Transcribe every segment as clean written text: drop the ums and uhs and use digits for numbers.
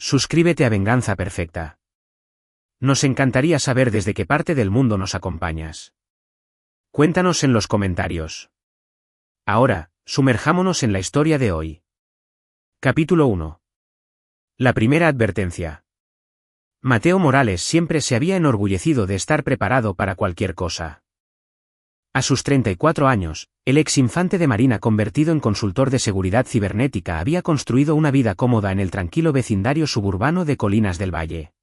Suscríbete a Venganza Perfecta. Nos encantaría saber desde qué parte del mundo nos acompañas. Cuéntanos en los comentarios. Ahora, sumerjámonos en la historia de hoy. Capítulo 1. La primera advertencia. Mateo Morales siempre se había enorgullecido de estar preparado para cualquier cosa. A sus 34 años, el ex infante de Marina convertido en consultor de seguridad cibernética había construido una vida cómoda en el tranquilo vecindario suburbano de Colinas del Valle.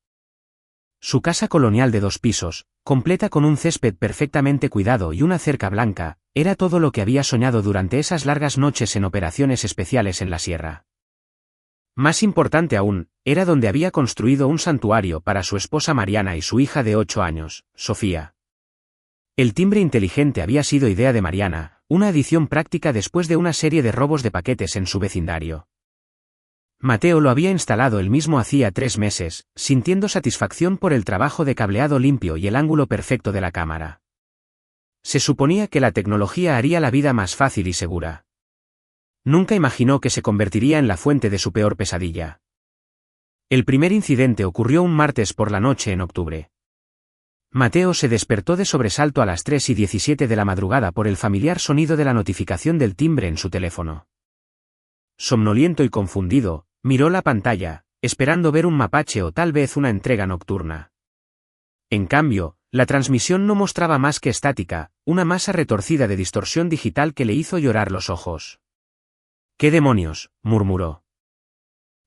Su casa colonial de 2 pisos, completa con un césped perfectamente cuidado y una cerca blanca, era todo lo que había soñado durante esas largas noches en operaciones especiales en la sierra. Más importante aún, era donde había construido un santuario para su esposa Mariana y su hija de 8 años, Sofía. El timbre inteligente había sido idea de Mariana, una adición práctica después de una serie de robos de paquetes en su vecindario. Mateo lo había instalado él mismo hacía 3 meses, sintiendo satisfacción por el trabajo de cableado limpio y el ángulo perfecto de la cámara. Se suponía que la tecnología haría la vida más fácil y segura. Nunca imaginó que se convertiría en la fuente de su peor pesadilla. El primer incidente ocurrió un martes por la noche en octubre. Mateo se despertó de sobresalto a las 3:17 de la madrugada por el familiar sonido de la notificación del timbre en su teléfono. Somnoliento y confundido, miró la pantalla, esperando ver un mapache o tal vez una entrega nocturna. En cambio, la transmisión no mostraba más que estática, una masa retorcida de distorsión digital que le hizo llorar los ojos. «¿Qué demonios?», murmuró.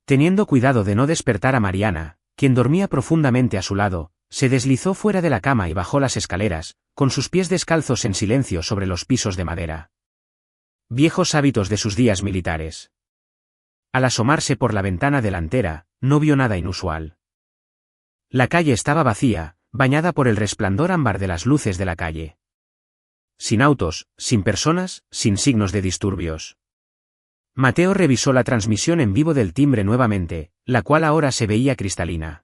Teniendo cuidado de no despertar a Mariana, quien dormía profundamente a su lado, se deslizó fuera de la cama y bajó las escaleras, con sus pies descalzos en silencio sobre los pisos de madera. Viejos hábitos de sus días militares. Al asomarse por la ventana delantera, no vio nada inusual. La calle estaba vacía, bañada por el resplandor ámbar de las luces de la calle. Sin autos, sin personas, sin signos de disturbios. Mateo revisó la transmisión en vivo del timbre nuevamente, la cual ahora se veía cristalina.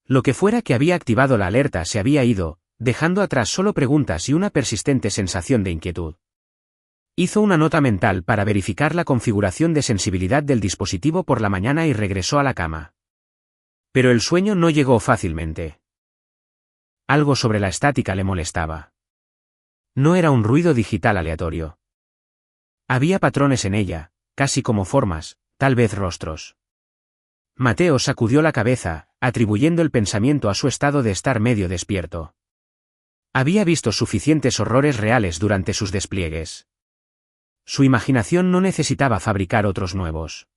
Lo que fuera que había activado la alerta se había ido, dejando atrás solo preguntas y una persistente sensación de inquietud. Hizo una nota mental para verificar la configuración de sensibilidad del dispositivo por la mañana y regresó a la cama. Pero el sueño no llegó fácilmente. Algo sobre la estática le molestaba. No era un ruido digital aleatorio. Había patrones en ella, casi como formas, tal vez rostros. Mateo sacudió la cabeza, atribuyendo el pensamiento a su estado de estar medio despierto. Había visto suficientes horrores reales durante sus despliegues. Su imaginación no necesitaba fabricar otros nuevos.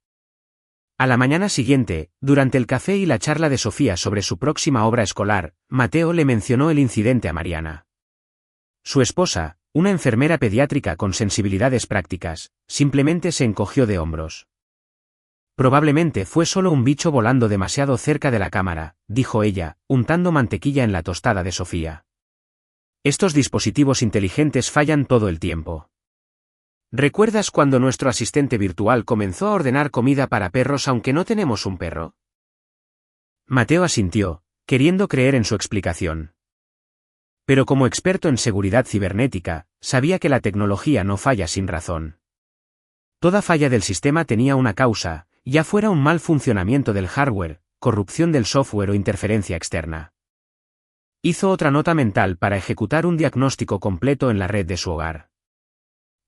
A la mañana siguiente, durante el café y la charla de Sofía sobre su próxima obra escolar, Mateo le mencionó el incidente a Mariana. Su esposa, una enfermera pediátrica con sensibilidades prácticas, simplemente se encogió de hombros. Probablemente fue solo un bicho volando demasiado cerca de la cámara, dijo ella, untando mantequilla en la tostada de Sofía. Estos dispositivos inteligentes fallan todo el tiempo. ¿Recuerdas cuando nuestro asistente virtual comenzó a ordenar comida para perros aunque no tenemos un perro? Mateo asintió, queriendo creer en su explicación. Pero como experto en seguridad cibernética, sabía que la tecnología no falla sin razón. Toda falla del sistema tenía una causa, ya fuera un mal funcionamiento del hardware, corrupción del software o interferencia externa. Hizo otra nota mental para ejecutar un diagnóstico completo en la red de su hogar.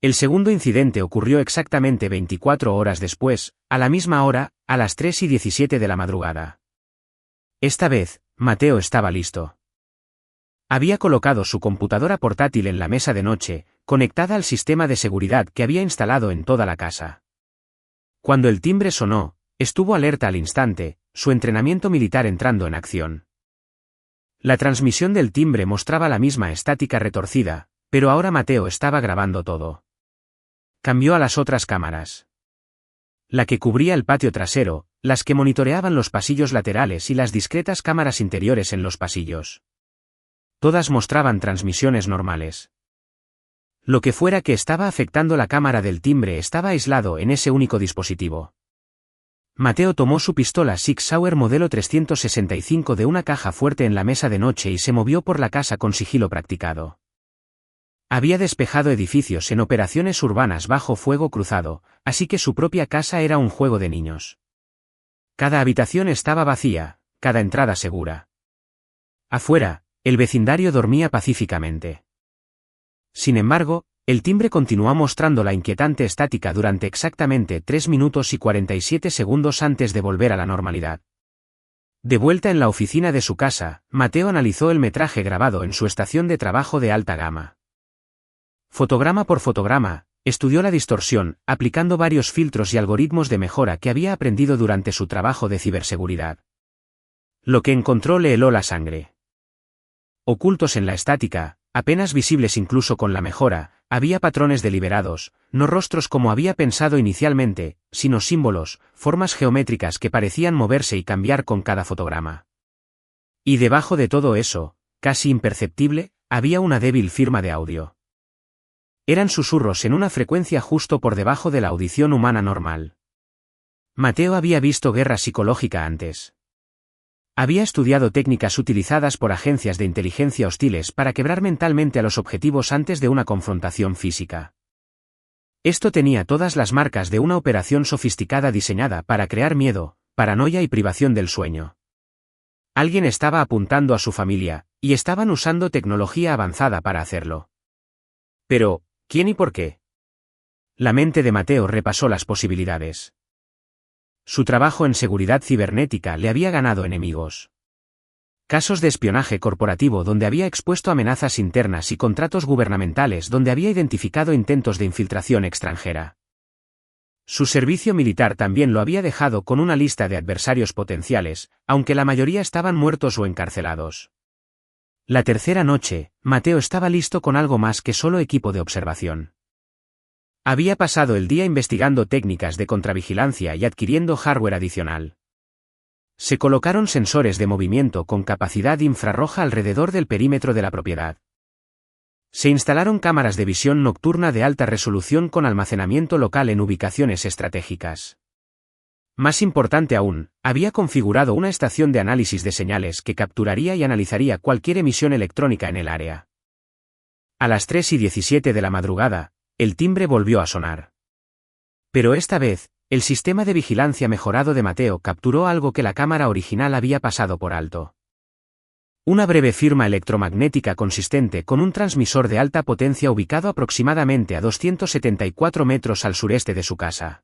El segundo incidente ocurrió exactamente 24 horas después, a la misma hora, a las 3:17 de la madrugada. Esta vez, Mateo estaba listo. Había colocado su computadora portátil en la mesa de noche, conectada al sistema de seguridad que había instalado en toda la casa. Cuando el timbre sonó, estuvo alerta al instante, su entrenamiento militar entrando en acción. La transmisión del timbre mostraba la misma estática retorcida, pero ahora Mateo estaba grabando todo. Cambió a las otras cámaras. La que cubría el patio trasero, las que monitoreaban los pasillos laterales y las discretas cámaras interiores en los pasillos. Todas mostraban transmisiones normales. Lo que fuera que estaba afectando la cámara del timbre estaba aislado en ese único dispositivo. Mateo tomó su pistola Sig Sauer modelo 365 de una caja fuerte en la mesa de noche y se movió por la casa con sigilo practicado. Había despejado edificios en operaciones urbanas bajo fuego cruzado, así que su propia casa era un juego de niños. Cada habitación estaba vacía, cada entrada segura. Afuera, el vecindario dormía pacíficamente. Sin embargo, el timbre continuó mostrando la inquietante estática durante exactamente 3 minutos y 47 segundos antes de volver a la normalidad. De vuelta en la oficina de su casa, Mateo analizó el metraje grabado en su estación de trabajo de alta gama. Fotograma por fotograma, estudió la distorsión, aplicando varios filtros y algoritmos de mejora que había aprendido durante su trabajo de ciberseguridad. Lo que encontró le heló la sangre. Ocultos en la estática, apenas visibles incluso con la mejora, había patrones deliberados, no rostros como había pensado inicialmente, sino símbolos, formas geométricas que parecían moverse y cambiar con cada fotograma. Y debajo de todo eso, casi imperceptible, había una débil firma de audio. Eran susurros en una frecuencia justo por debajo de la audición humana normal. Mateo había visto guerra psicológica antes. Había estudiado técnicas utilizadas por agencias de inteligencia hostiles para quebrar mentalmente a los objetivos antes de una confrontación física. Esto tenía todas las marcas de una operación sofisticada diseñada para crear miedo, paranoia y privación del sueño. Alguien estaba apuntando a su familia, y estaban usando tecnología avanzada para hacerlo. Pero, ¿quién y por qué? La mente de Mateo repasó las posibilidades. Su trabajo en seguridad cibernética le había ganado enemigos. Casos de espionaje corporativo donde había expuesto amenazas internas y contratos gubernamentales donde había identificado intentos de infiltración extranjera. Su servicio militar también lo había dejado con una lista de adversarios potenciales, aunque la mayoría estaban muertos o encarcelados. La tercera noche, Mateo estaba listo con algo más que solo equipo de observación. Había pasado el día investigando técnicas de contravigilancia y adquiriendo hardware adicional. Se colocaron sensores de movimiento con capacidad infrarroja alrededor del perímetro de la propiedad. Se instalaron cámaras de visión nocturna de alta resolución con almacenamiento local en ubicaciones estratégicas. Más importante aún, había configurado una estación de análisis de señales que capturaría y analizaría cualquier emisión electrónica en el área. A las 3:17 de la madrugada, el timbre volvió a sonar. Pero esta vez, el sistema de vigilancia mejorado de Mateo capturó algo que la cámara original había pasado por alto. Una breve firma electromagnética consistente con un transmisor de alta potencia ubicado aproximadamente a 274 metros al sureste de su casa.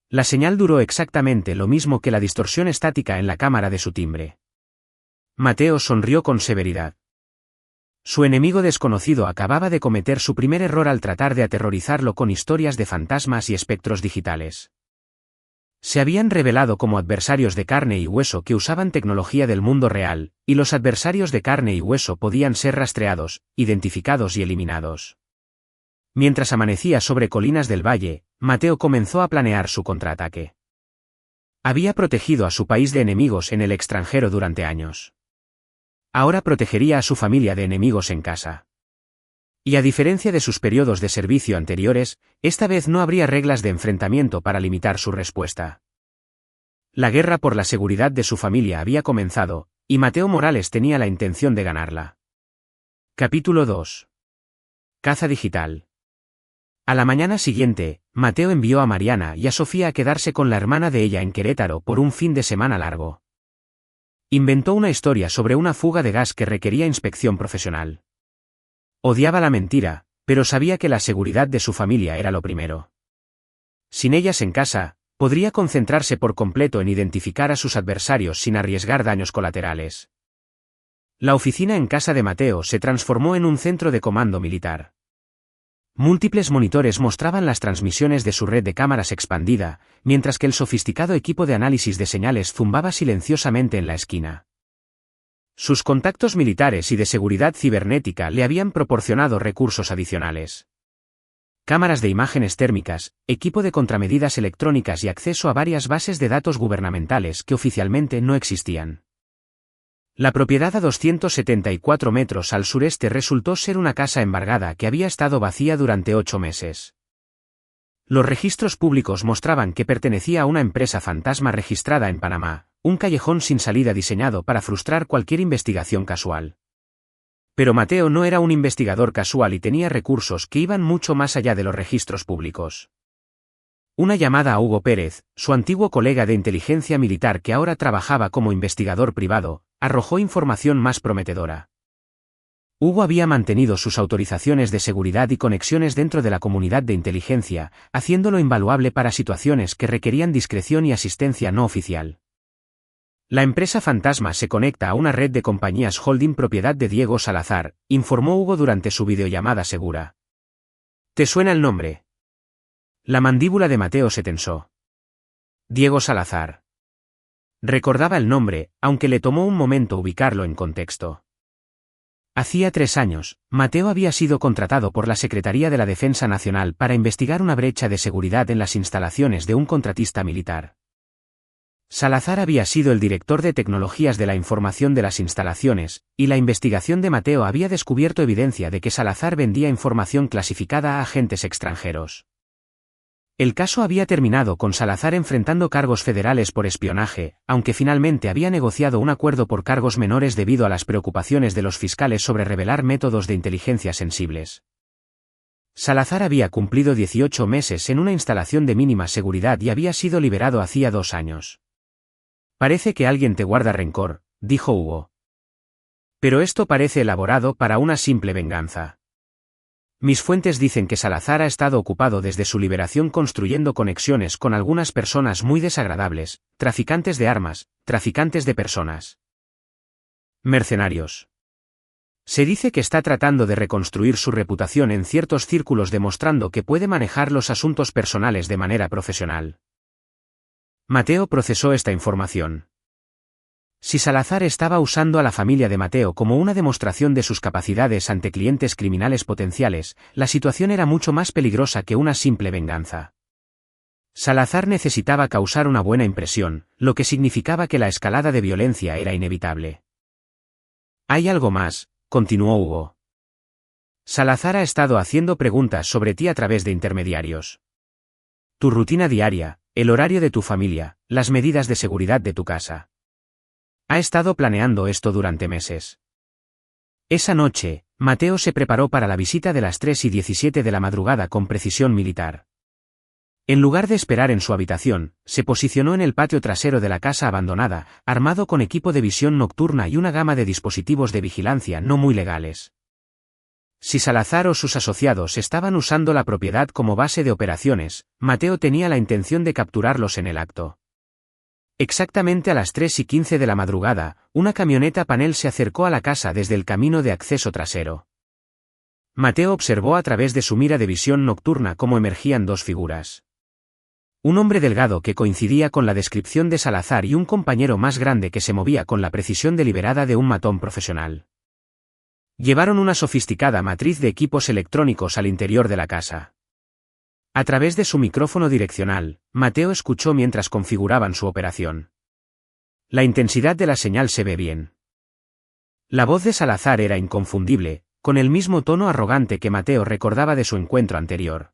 La señal duró exactamente lo mismo que la distorsión estática en la cámara de su timbre. Mateo sonrió con severidad. Su enemigo desconocido acababa de cometer su primer error al tratar de aterrorizarlo con historias de fantasmas y espectros digitales. Se habían revelado como adversarios de carne y hueso que usaban tecnología del mundo real, y los adversarios de carne y hueso podían ser rastreados, identificados y eliminados. Mientras amanecía sobre colinas del valle, Mateo comenzó a planear su contraataque. Había protegido a su país de enemigos en el extranjero durante años. Ahora protegería a su familia de enemigos en casa. Y a diferencia de sus periodos de servicio anteriores, esta vez no habría reglas de enfrentamiento para limitar su respuesta. La guerra por la seguridad de su familia había comenzado, y Mateo Morales tenía la intención de ganarla. Capítulo 2. Caza digital. A la mañana siguiente, Mateo envió a Mariana y a Sofía a quedarse con la hermana de ella en Querétaro por un fin de semana largo. Inventó una historia sobre una fuga de gas que requería inspección profesional. Odiaba la mentira, pero sabía que la seguridad de su familia era lo primero. Sin ellas en casa, podría concentrarse por completo en identificar a sus adversarios sin arriesgar daños colaterales. La oficina en casa de Mateo se transformó en un centro de comando militar. Múltiples monitores mostraban las transmisiones de su red de cámaras expandida, mientras que el sofisticado equipo de análisis de señales zumbaba silenciosamente en la esquina. Sus contactos militares y de seguridad cibernética le habían proporcionado recursos adicionales. Cámaras de imágenes térmicas, equipo de contramedidas electrónicas y acceso a varias bases de datos gubernamentales que oficialmente no existían. La propiedad a 274 metros al sureste resultó ser una casa embargada que había estado vacía durante 8 meses. Los registros públicos mostraban que pertenecía a una empresa fantasma registrada en Panamá, un callejón sin salida diseñado para frustrar cualquier investigación casual. Pero Mateo no era un investigador casual y tenía recursos que iban mucho más allá de los registros públicos. Una llamada a Hugo Pérez, su antiguo colega de inteligencia militar que ahora trabajaba como investigador privado, arrojó información más prometedora. Hugo había mantenido sus autorizaciones de seguridad y conexiones dentro de la comunidad de inteligencia, haciéndolo invaluable para situaciones que requerían discreción y asistencia no oficial. La empresa fantasma se conecta a una red de compañías holding propiedad de Diego Salazar, informó Hugo durante su videollamada segura. ¿Te suena el nombre? La mandíbula de Mateo se tensó. Diego Salazar. Recordaba el nombre, aunque le tomó un momento ubicarlo en contexto. Hacía 3 años, Mateo había sido contratado por la Secretaría de la Defensa Nacional para investigar una brecha de seguridad en las instalaciones de un contratista militar. Salazar había sido el director de tecnologías de la información de las instalaciones, y la investigación de Mateo había descubierto evidencia de que Salazar vendía información clasificada a agentes extranjeros. El caso había terminado con Salazar enfrentando cargos federales por espionaje, aunque finalmente había negociado un acuerdo por cargos menores debido a las preocupaciones de los fiscales sobre revelar métodos de inteligencia sensibles. Salazar había cumplido 18 meses en una instalación de mínima seguridad y había sido liberado hacía 2 años. Parece que alguien te guarda rencor, dijo Hugo. Pero esto parece elaborado para una simple venganza. Mis fuentes dicen que Salazar ha estado ocupado desde su liberación construyendo conexiones con algunas personas muy desagradables, traficantes de armas, traficantes de personas. Mercenarios. Se dice que está tratando de reconstruir su reputación en ciertos círculos demostrando que puede manejar los asuntos personales de manera profesional. Mateo procesó esta información. Si Salazar estaba usando a la familia de Mateo como una demostración de sus capacidades ante clientes criminales potenciales, la situación era mucho más peligrosa que una simple venganza. Salazar necesitaba causar una buena impresión, lo que significaba que la escalada de violencia era inevitable. Hay algo más, continuó Hugo. Salazar ha estado haciendo preguntas sobre ti a través de intermediarios. Tu rutina diaria, el horario de tu familia, las medidas de seguridad de tu casa. Ha estado planeando esto durante meses. Esa noche, Mateo se preparó para la visita de las 3:17 de la madrugada con precisión militar. En lugar de esperar en su habitación, se posicionó en el patio trasero de la casa abandonada, armado con equipo de visión nocturna y una gama de dispositivos de vigilancia no muy legales. Si Salazar o sus asociados estaban usando la propiedad como base de operaciones, Mateo tenía la intención de capturarlos en el acto. Exactamente a las 3:15 de la madrugada, una camioneta panel se acercó a la casa desde el camino de acceso trasero. Mateo observó a través de su mira de visión nocturna cómo emergían 2 figuras. Un hombre delgado que coincidía con la descripción de Salazar y un compañero más grande que se movía con la precisión deliberada de un matón profesional. Llevaron una sofisticada matriz de equipos electrónicos al interior de la casa. A través de su micrófono direccional, Mateo escuchó mientras configuraban su operación. La intensidad de la señal se ve bien. La voz de Salazar era inconfundible, con el mismo tono arrogante que Mateo recordaba de su encuentro anterior.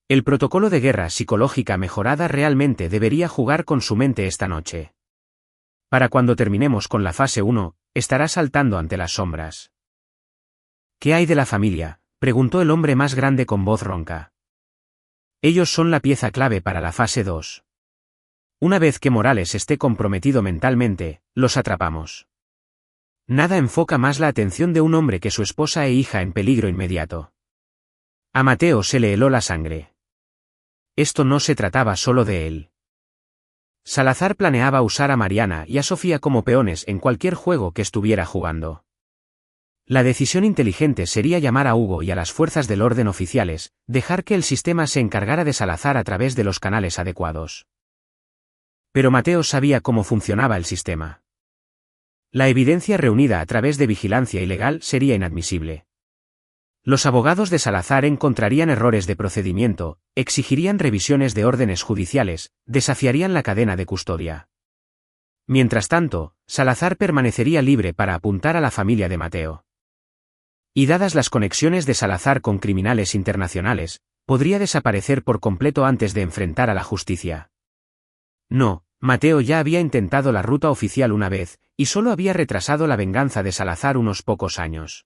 El protocolo de guerra psicológica mejorada realmente debería jugar con su mente esta noche. Para cuando terminemos con la fase 1, estará saltando ante las sombras. ¿Qué hay de la familia?, preguntó el hombre más grande con voz ronca. Ellos son la pieza clave para la fase 2. Una vez que Morales esté comprometido mentalmente, los atrapamos. Nada enfoca más la atención de un hombre que su esposa e hija en peligro inmediato. A Mateo se le heló la sangre. Esto no se trataba solo de él. Salazar planeaba usar a Mariana y a Sofía como peones en cualquier juego que estuviera jugando. La decisión inteligente sería llamar a Hugo y a las fuerzas del orden oficiales, dejar que el sistema se encargara de Salazar a través de los canales adecuados. Pero Mateo sabía cómo funcionaba el sistema. La evidencia reunida a través de vigilancia ilegal sería inadmisible. Los abogados de Salazar encontrarían errores de procedimiento, exigirían revisiones de órdenes judiciales, desafiarían la cadena de custodia. Mientras tanto, Salazar permanecería libre para apuntar a la familia de Mateo. Y dadas las conexiones de Salazar con criminales internacionales, podría desaparecer por completo antes de enfrentar a la justicia. No, Mateo ya había intentado la ruta oficial una vez, y solo había retrasado la venganza de Salazar unos pocos años.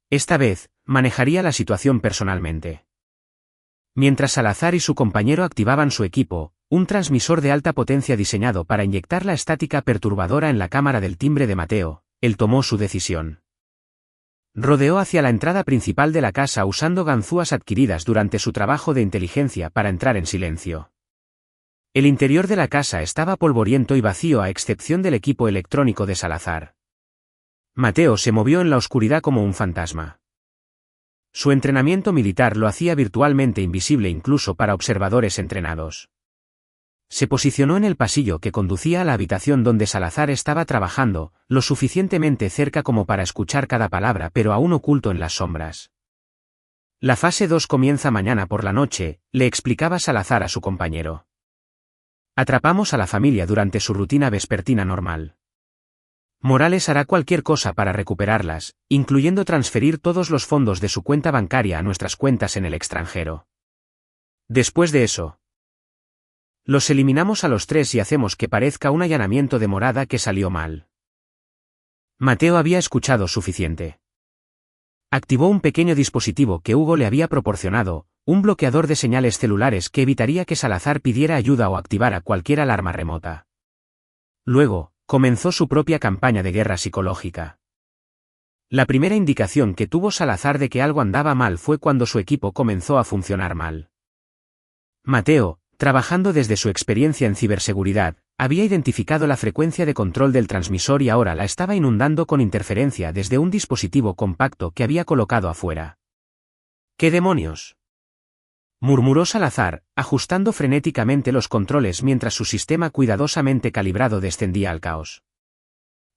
Esta vez, manejaría la situación personalmente. Mientras Salazar y su compañero activaban su equipo, un transmisor de alta potencia diseñado para inyectar la estática perturbadora en la cámara del timbre de Mateo, él tomó su decisión. Rodeó hacia la entrada principal de la casa usando ganzúas adquiridas durante su trabajo de inteligencia para entrar en silencio. El interior de la casa estaba polvoriento y vacío a excepción del equipo electrónico de Salazar. Mateo se movió en la oscuridad como un fantasma. Su entrenamiento militar lo hacía virtualmente invisible incluso para observadores entrenados. Se posicionó en el pasillo que conducía a la habitación donde Salazar estaba trabajando, lo suficientemente cerca como para escuchar cada palabra pero aún oculto en las sombras. La fase 2 comienza mañana por la noche, le explicaba Salazar a su compañero. Atrapamos a la familia durante su rutina vespertina normal. Morales hará cualquier cosa para recuperarlas, incluyendo transferir todos los fondos de su cuenta bancaria a nuestras cuentas en el extranjero. Después de eso, los eliminamos a los tres y hacemos que parezca un allanamiento de morada que salió mal. Mateo había escuchado suficiente. Activó un pequeño dispositivo que Hugo le había proporcionado, un bloqueador de señales celulares que evitaría que Salazar pidiera ayuda o activara cualquier alarma remota. Luego, comenzó su propia campaña de guerra psicológica. La primera indicación que tuvo Salazar de que algo andaba mal fue cuando su equipo comenzó a funcionar mal. Mateo, trabajando desde su experiencia en ciberseguridad, había identificado la frecuencia de control del transmisor y ahora la estaba inundando con interferencia desde un dispositivo compacto que había colocado afuera. ¿Qué demonios?, murmuró Salazar, ajustando frenéticamente los controles mientras su sistema cuidadosamente calibrado descendía al caos.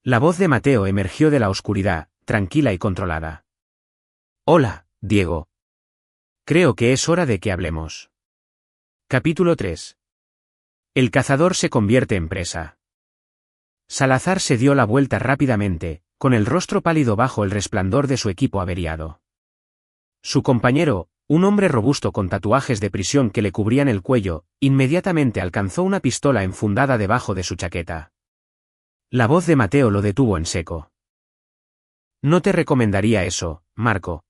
La voz de Mateo emergió de la oscuridad, tranquila y controlada. Hola, Diego. Creo que es hora de que hablemos. Capítulo 3. El cazador se convierte en presa. Salazar se dio la vuelta rápidamente, con el rostro pálido bajo el resplandor de su equipo averiado. Su compañero, un hombre robusto con tatuajes de prisión que le cubrían el cuello, inmediatamente alcanzó una pistola enfundada debajo de su chaqueta. La voz de Mateo lo detuvo en seco. No te recomendaría eso, Marco.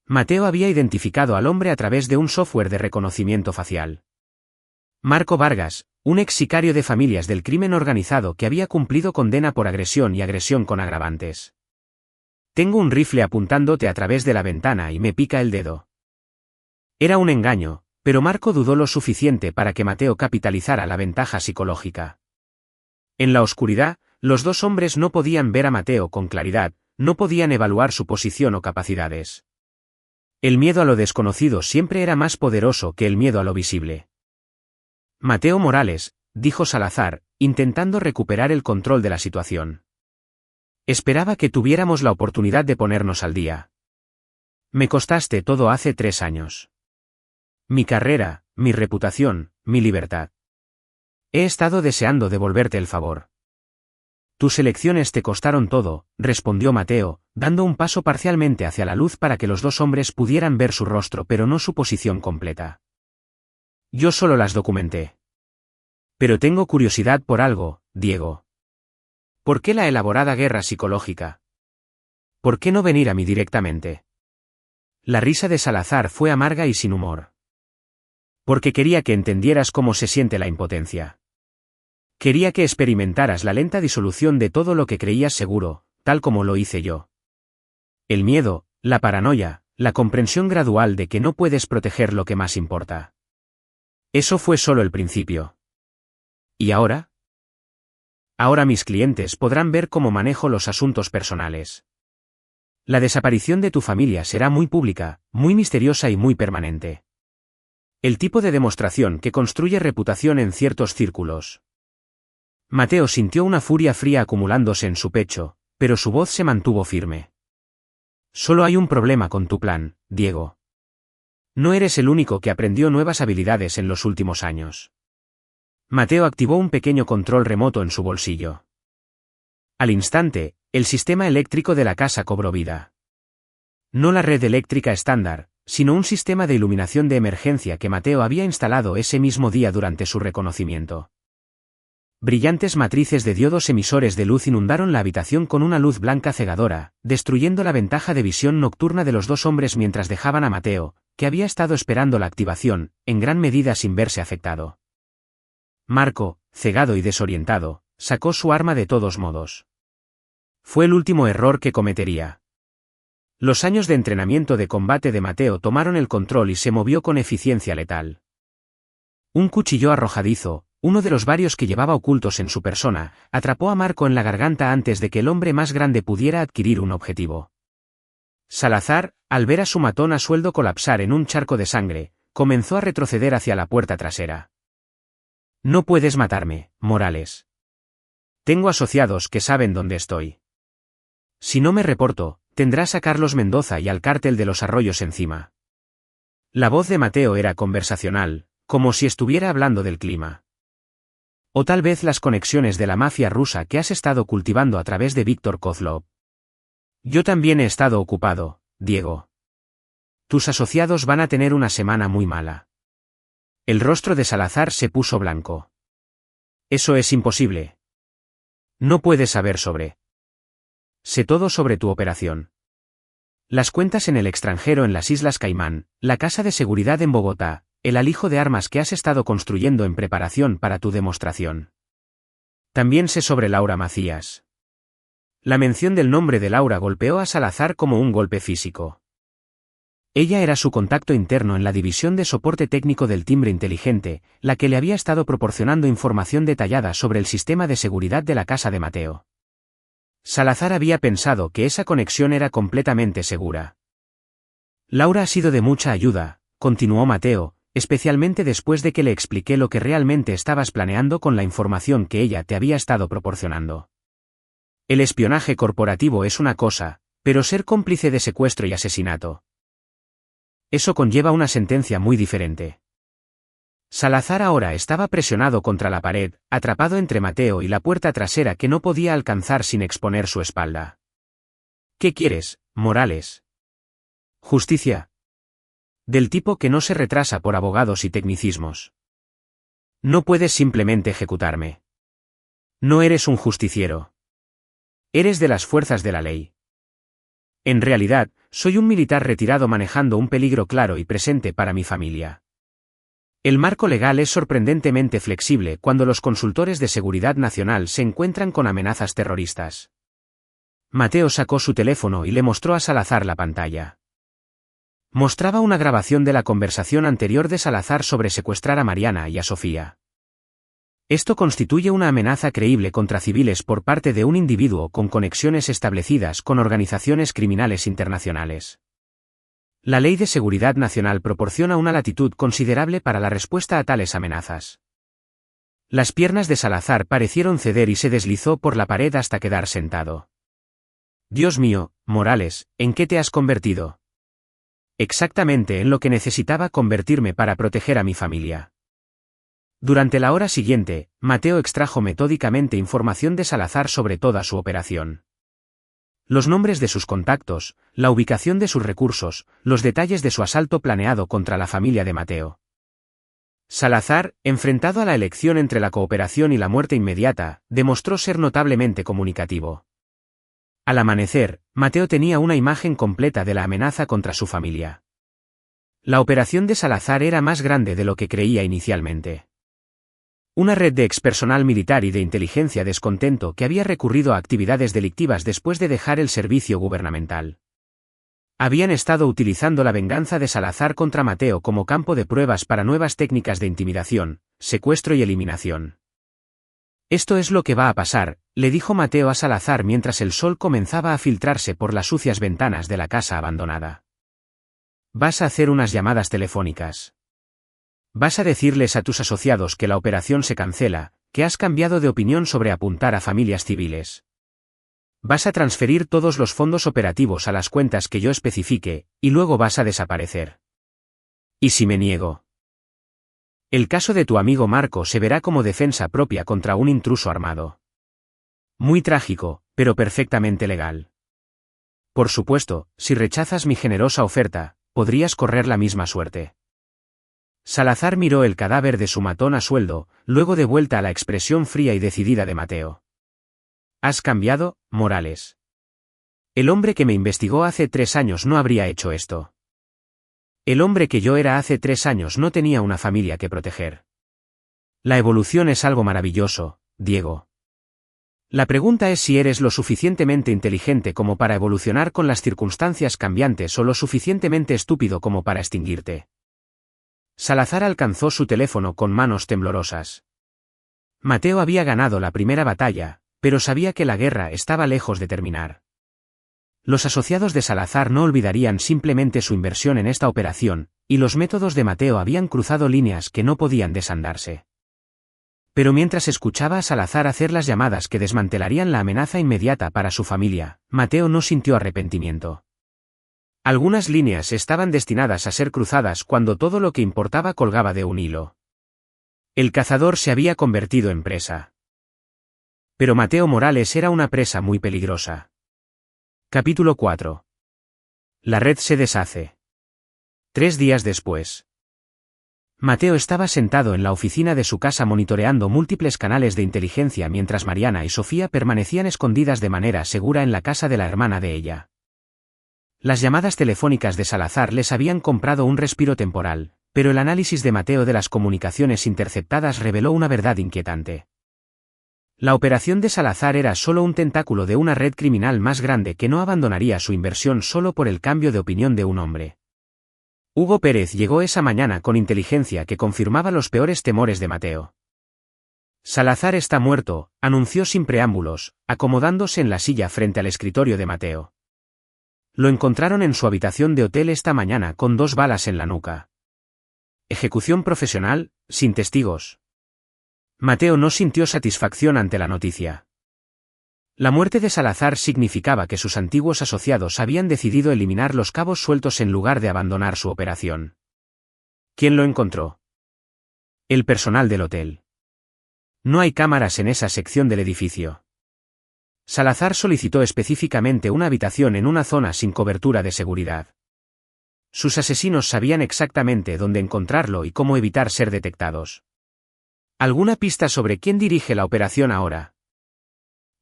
Mateo había identificado al hombre a través de un software de reconocimiento facial. Marco Vargas, un ex sicario de familias del crimen organizado que había cumplido condena por agresión y agresión con agravantes. Tengo un rifle apuntándote a través de la ventana y me pica el dedo. Era un engaño, pero Marco dudó lo suficiente para que Mateo capitalizara la ventaja psicológica. En la oscuridad, los dos hombres no podían ver a Mateo con claridad, no podían evaluar su posición o capacidades. El miedo a lo desconocido siempre era más poderoso que el miedo a lo visible. Mateo Morales, dijo Salazar, intentando recuperar el control de la situación. Esperaba que tuviéramos la oportunidad de ponernos al día. Me costaste todo hace 3 años. Mi carrera, mi reputación, mi libertad. He estado deseando devolverte el favor. Tus elecciones te costaron todo, respondió Mateo, dando un paso parcialmente hacia la luz para que los dos hombres pudieran ver su rostro pero no su posición completa. Yo solo las documenté. Pero tengo curiosidad por algo, Diego. ¿Por qué la elaborada guerra psicológica? ¿Por qué no venir a mí directamente? La risa de Salazar fue amarga y sin humor. Porque quería que entendieras cómo se siente la impotencia. Quería que experimentaras la lenta disolución de todo lo que creías seguro, tal como lo hice yo. El miedo, la paranoia, la comprensión gradual de que no puedes proteger lo que más importa. Eso fue solo el principio. ¿Y ahora? Ahora mis clientes podrán ver cómo manejo los asuntos personales. La desaparición de tu familia será muy pública, muy misteriosa y muy permanente. El tipo de demostración que construye reputación en ciertos círculos. Mateo sintió una furia fría acumulándose en su pecho, pero su voz se mantuvo firme. Solo hay un problema con tu plan, Diego. No eres el único que aprendió nuevas habilidades en los últimos años. Mateo activó un pequeño control remoto en su bolsillo. Al instante, el sistema eléctrico de la casa cobró vida. No la red eléctrica estándar, sino un sistema de iluminación de emergencia que Mateo había instalado ese mismo día durante su reconocimiento. Brillantes matrices de diodos emisores de luz inundaron la habitación con una luz blanca cegadora, destruyendo la ventaja de visión nocturna de los dos hombres mientras dejaban a Mateo, que había estado esperando la activación, en gran medida sin verse afectado. Marco, cegado y desorientado, sacó su arma de todos modos. Fue el último error que cometería. Los años de entrenamiento de combate de Mateo tomaron el control y se movió con eficiencia letal. Un cuchillo arrojadizo, uno de los varios que llevaba ocultos en su persona, atrapó a Marco en la garganta antes de que el hombre más grande pudiera adquirir un objetivo. Salazar, al ver a su matón a sueldo colapsar en un charco de sangre, comenzó a retroceder hacia la puerta trasera. No puedes matarme, Morales. Tengo asociados que saben dónde estoy. Si no me reporto, tendrás a Carlos Mendoza y al cártel de los Arroyos encima. La voz de Mateo era conversacional, como si estuviera hablando del clima. O tal vez las conexiones de la mafia rusa que has estado cultivando a través de Víctor Kozlov. Yo también he estado ocupado, Diego. Tus asociados van a tener una semana muy mala. El rostro de Salazar se puso blanco. Eso es imposible. No puedes saber sobre. Sé todo sobre tu operación. Las cuentas en el extranjero en las Islas Caimán, la casa de seguridad en Bogotá, el alijo de armas que has estado construyendo en preparación para tu demostración. También sé sobre Laura Macías. La mención del nombre de Laura golpeó a Salazar como un golpe físico. Ella era su contacto interno en la división de soporte técnico del timbre inteligente, la que le había estado proporcionando información detallada sobre el sistema de seguridad de la casa de Mateo. Salazar había pensado que esa conexión era completamente segura. Laura ha sido de mucha ayuda, continuó Mateo, especialmente después de que le expliqué lo que realmente estabas planeando con la información que ella te había estado proporcionando. El espionaje corporativo es una cosa, pero ser cómplice de secuestro y asesinato. Eso conlleva una sentencia muy diferente. Salazar ahora estaba presionado contra la pared, atrapado entre Mateo y la puerta trasera que no podía alcanzar sin exponer su espalda. ¿Qué quieres, Morales? Justicia. Del tipo que no se retrasa por abogados y tecnicismos. No puedes simplemente ejecutarme. No eres un justiciero. Eres de las fuerzas de la ley. En realidad, soy un militar retirado manejando un peligro claro y presente para mi familia. El marco legal es sorprendentemente flexible cuando los consultores de seguridad nacional se encuentran con amenazas terroristas. Mateo sacó su teléfono y le mostró a Salazar la pantalla. Mostraba una grabación de la conversación anterior de Salazar sobre secuestrar a Mariana y a Sofía. Esto constituye una amenaza creíble contra civiles por parte de un individuo con conexiones establecidas con organizaciones criminales internacionales. La Ley de Seguridad Nacional proporciona una latitud considerable para la respuesta a tales amenazas. Las piernas de Salazar parecieron ceder y se deslizó por la pared hasta quedar sentado. Dios mío, Morales, ¿en qué te has convertido? Exactamente en lo que necesitaba convertirme para proteger a mi familia. Durante la hora siguiente, Mateo extrajo metódicamente información de Salazar sobre toda su operación. Los nombres de sus contactos, la ubicación de sus recursos, los detalles de su asalto planeado contra la familia de Mateo. Salazar, enfrentado a la elección entre la cooperación y la muerte inmediata, demostró ser notablemente comunicativo. Al amanecer, Mateo tenía una imagen completa de la amenaza contra su familia. La operación de Salazar era más grande de lo que creía inicialmente. Una red de expersonal militar y de inteligencia descontento que había recurrido a actividades delictivas después de dejar el servicio gubernamental. Habían estado utilizando la venganza de Salazar contra Mateo como campo de pruebas para nuevas técnicas de intimidación, secuestro y eliminación. Esto es lo que va a pasar, le dijo Mateo a Salazar mientras el sol comenzaba a filtrarse por las sucias ventanas de la casa abandonada. Vas a hacer unas llamadas telefónicas. Vas a decirles a tus asociados que la operación se cancela, que has cambiado de opinión sobre apuntar a familias civiles. Vas a transferir todos los fondos operativos a las cuentas que yo especifique, y luego vas a desaparecer. ¿Y si me niego? El caso de tu amigo Marco se verá como defensa propia contra un intruso armado. Muy trágico, pero perfectamente legal. Por supuesto, si rechazas mi generosa oferta, podrías correr la misma suerte. Salazar miró el cadáver de su matón a sueldo, luego de vuelta a la expresión fría y decidida de Mateo. Has cambiado, Morales. El hombre que me investigó hace 3 años no habría hecho esto. El hombre que yo era hace 3 años no tenía una familia que proteger. La evolución es algo maravilloso, Diego. La pregunta es si eres lo suficientemente inteligente como para evolucionar con las circunstancias cambiantes o lo suficientemente estúpido como para extinguirte. Salazar alcanzó su teléfono con manos temblorosas. Mateo había ganado la primera batalla, pero sabía que la guerra estaba lejos de terminar. Los asociados de Salazar no olvidarían simplemente su inversión en esta operación, y los métodos de Mateo habían cruzado líneas que no podían desandarse. Pero mientras escuchaba a Salazar hacer las llamadas que desmantelarían la amenaza inmediata para su familia, Mateo no sintió arrepentimiento. Algunas líneas estaban destinadas a ser cruzadas cuando todo lo que importaba colgaba de un hilo. El cazador se había convertido en presa. Pero Mateo Morales era una presa muy peligrosa. Capítulo 4. La red se deshace. 3 días después. Mateo estaba sentado en la oficina de su casa monitoreando múltiples canales de inteligencia mientras Mariana y Sofía permanecían escondidas de manera segura en la casa de la hermana de ella. Las llamadas telefónicas de Salazar les habían comprado un respiro temporal, pero el análisis de Mateo de las comunicaciones interceptadas reveló una verdad inquietante. La operación de Salazar era solo un tentáculo de una red criminal más grande que no abandonaría su inversión solo por el cambio de opinión de un hombre. Hugo Pérez llegó esa mañana con inteligencia que confirmaba los peores temores de Mateo. Salazar está muerto, anunció sin preámbulos, acomodándose en la silla frente al escritorio de Mateo. Lo encontraron en su habitación de hotel esta mañana con 2 balas en la nuca. Ejecución profesional, sin testigos. Mateo no sintió satisfacción ante la noticia. La muerte de Salazar significaba que sus antiguos asociados habían decidido eliminar los cabos sueltos en lugar de abandonar su operación. ¿Quién lo encontró? El personal del hotel. No hay cámaras en esa sección del edificio. Salazar solicitó específicamente una habitación en una zona sin cobertura de seguridad. Sus asesinos sabían exactamente dónde encontrarlo y cómo evitar ser detectados. ¿Alguna pista sobre quién dirige la operación ahora?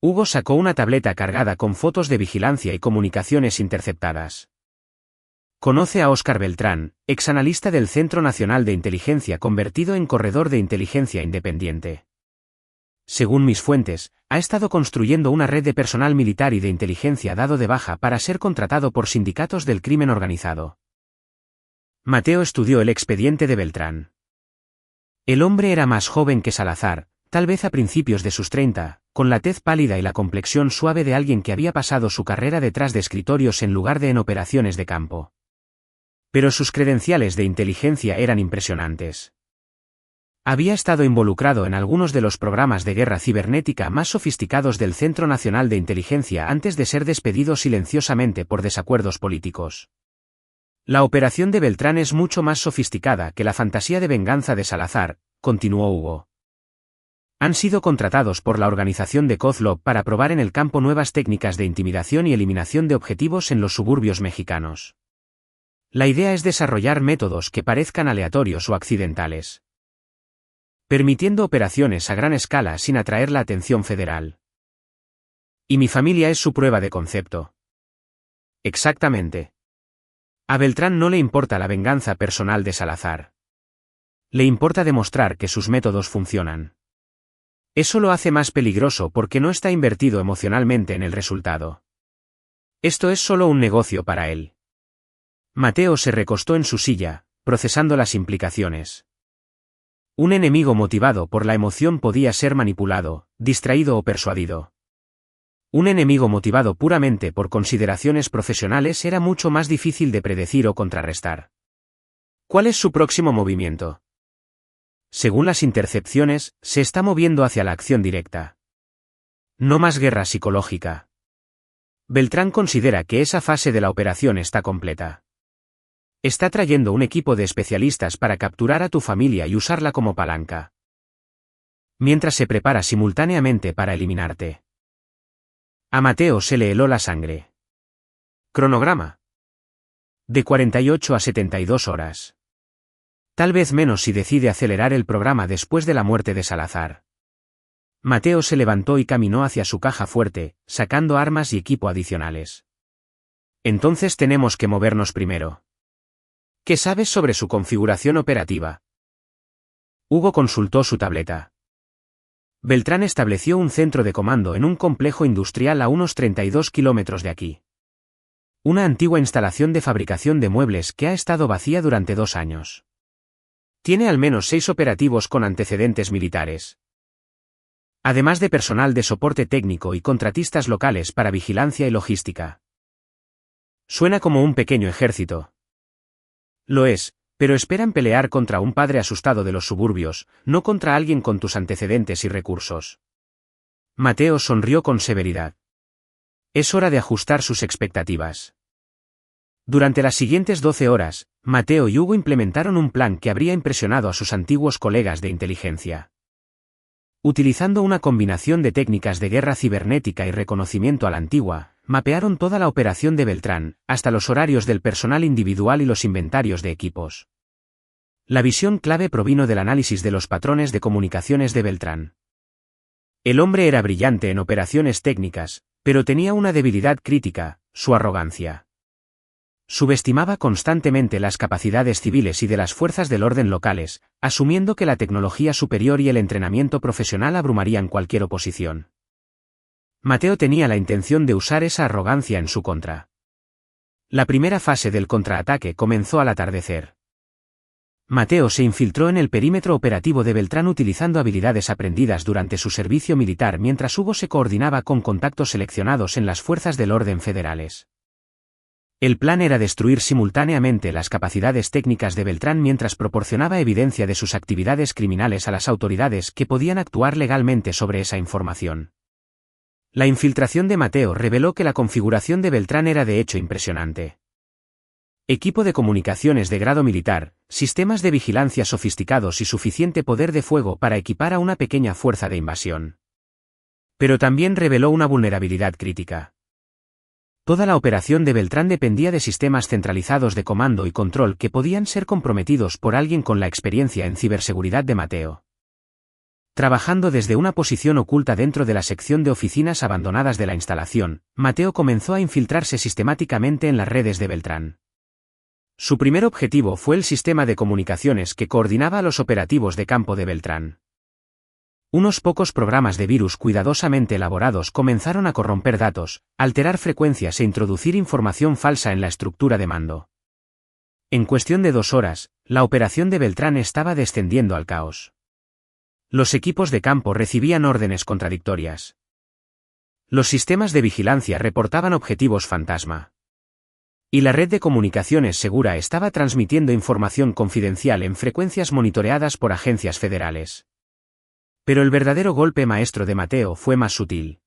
Hugo sacó una tableta cargada con fotos de vigilancia y comunicaciones interceptadas. Conoce a Óscar Beltrán, exanalista del Centro Nacional de Inteligencia convertido en corredor de inteligencia independiente. Según mis fuentes, ha estado construyendo una red de personal militar y de inteligencia dado de baja para ser contratado por sindicatos del crimen organizado. Mateo estudió el expediente de Beltrán. El hombre era más joven que Salazar, tal vez a principios de sus 30, con la tez pálida y la complexión suave de alguien que había pasado su carrera detrás de escritorios en lugar de en operaciones de campo. Pero sus credenciales de inteligencia eran impresionantes. Había estado involucrado en algunos de los programas de guerra cibernética más sofisticados del Centro Nacional de Inteligencia antes de ser despedido silenciosamente por desacuerdos políticos. La operación de Beltrán es mucho más sofisticada que la fantasía de venganza de Salazar, continuó Hugo. Han sido contratados por la organización de Kozlov para probar en el campo nuevas técnicas de intimidación y eliminación de objetivos en los suburbios mexicanos. La idea es desarrollar métodos que parezcan aleatorios o accidentales, permitiendo operaciones a gran escala sin atraer la atención federal. Y mi familia es su prueba de concepto. Exactamente. A Beltrán no le importa la venganza personal de Salazar. Le importa demostrar que sus métodos funcionan. Eso lo hace más peligroso porque no está invertido emocionalmente en el resultado. Esto es solo un negocio para él. Mateo se recostó en su silla, procesando las implicaciones. Un enemigo motivado por la emoción podía ser manipulado, distraído o persuadido. Un enemigo motivado puramente por consideraciones profesionales era mucho más difícil de predecir o contrarrestar. ¿Cuál es su próximo movimiento? Según las intercepciones, se está moviendo hacia la acción directa. No más guerra psicológica. Beltrán considera que esa fase de la operación está completa. Está trayendo un equipo de especialistas para capturar a tu familia y usarla como palanca. Mientras se prepara simultáneamente para eliminarte. A Mateo se le heló la sangre. Cronograma. De 48 a 72 horas. Tal vez menos si decide acelerar el programa después de la muerte de Salazar. Mateo se levantó y caminó hacia su caja fuerte, sacando armas y equipo adicionales. Entonces tenemos que movernos primero. ¿Qué sabes sobre su configuración operativa? Hugo consultó su tableta. Beltrán estableció un centro de comando en un complejo industrial a unos 32 kilómetros de aquí. Una antigua instalación de fabricación de muebles que ha estado vacía durante 2 años. Tiene al menos 6 operativos con antecedentes militares. Además de personal de soporte técnico y contratistas locales para vigilancia y logística. Suena como un pequeño ejército. Lo es, pero esperan pelear contra un padre asustado de los suburbios, no contra alguien con tus antecedentes y recursos. Mateo sonrió con severidad. Es hora de ajustar sus expectativas. Durante las siguientes 12 horas, Mateo y Hugo implementaron un plan que habría impresionado a sus antiguos colegas de inteligencia. Utilizando una combinación de técnicas de guerra cibernética y reconocimiento a la antigua, mapearon toda la operación de Beltrán, hasta los horarios del personal individual y los inventarios de equipos. La visión clave provino del análisis de los patrones de comunicaciones de Beltrán. El hombre era brillante en operaciones técnicas, pero tenía una debilidad crítica, su arrogancia. Subestimaba constantemente las capacidades civiles y de las fuerzas del orden locales, asumiendo que la tecnología superior y el entrenamiento profesional abrumarían cualquier oposición. Mateo tenía la intención de usar esa arrogancia en su contra. La primera fase del contraataque comenzó al atardecer. Mateo se infiltró en el perímetro operativo de Beltrán utilizando habilidades aprendidas durante su servicio militar mientras Hugo se coordinaba con contactos seleccionados en las fuerzas del orden federales. El plan era destruir simultáneamente las capacidades técnicas de Beltrán mientras proporcionaba evidencia de sus actividades criminales a las autoridades que podían actuar legalmente sobre esa información. La infiltración de Mateo reveló que la configuración de Beltrán era de hecho impresionante. Equipo de comunicaciones de grado militar, sistemas de vigilancia sofisticados y suficiente poder de fuego para equipar a una pequeña fuerza de invasión. Pero también reveló una vulnerabilidad crítica. Toda la operación de Beltrán dependía de sistemas centralizados de comando y control que podían ser comprometidos por alguien con la experiencia en ciberseguridad de Mateo. Trabajando desde una posición oculta dentro de la sección de oficinas abandonadas de la instalación, Mateo comenzó a infiltrarse sistemáticamente en las redes de Beltrán. Su primer objetivo fue el sistema de comunicaciones que coordinaba los operativos de campo de Beltrán. Unos pocos programas de virus cuidadosamente elaborados comenzaron a corromper datos, alterar frecuencias e introducir información falsa en la estructura de mando. En cuestión de 2 horas, la operación de Beltrán estaba descendiendo al caos. Los equipos de campo recibían órdenes contradictorias. Los sistemas de vigilancia reportaban objetivos fantasma. Y la red de comunicaciones segura estaba transmitiendo información confidencial en frecuencias monitoreadas por agencias federales. Pero el verdadero golpe maestro de Mateo fue más sutil.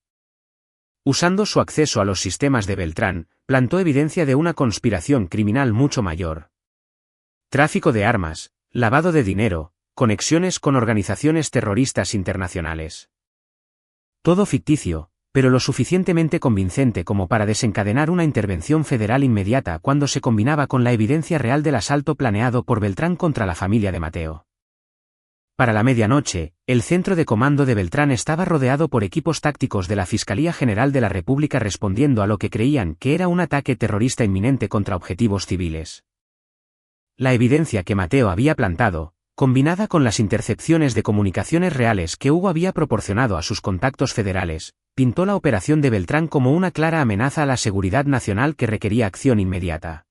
Usando su acceso a los sistemas de Beltrán, plantó evidencia de una conspiración criminal mucho mayor. Tráfico de armas, lavado de dinero, conexiones con organizaciones terroristas internacionales. Todo ficticio, pero lo suficientemente convincente como para desencadenar una intervención federal inmediata cuando se combinaba con la evidencia real del asalto planeado por Beltrán contra la familia de Mateo. Para la medianoche, el centro de comando de Beltrán estaba rodeado por equipos tácticos de la Fiscalía General de la República respondiendo a lo que creían que era un ataque terrorista inminente contra objetivos civiles. La evidencia que Mateo había plantado, combinada con las intercepciones de comunicaciones reales que Hugo había proporcionado a sus contactos federales, pintó la operación de Beltrán como una clara amenaza a la seguridad nacional que requería acción inmediata.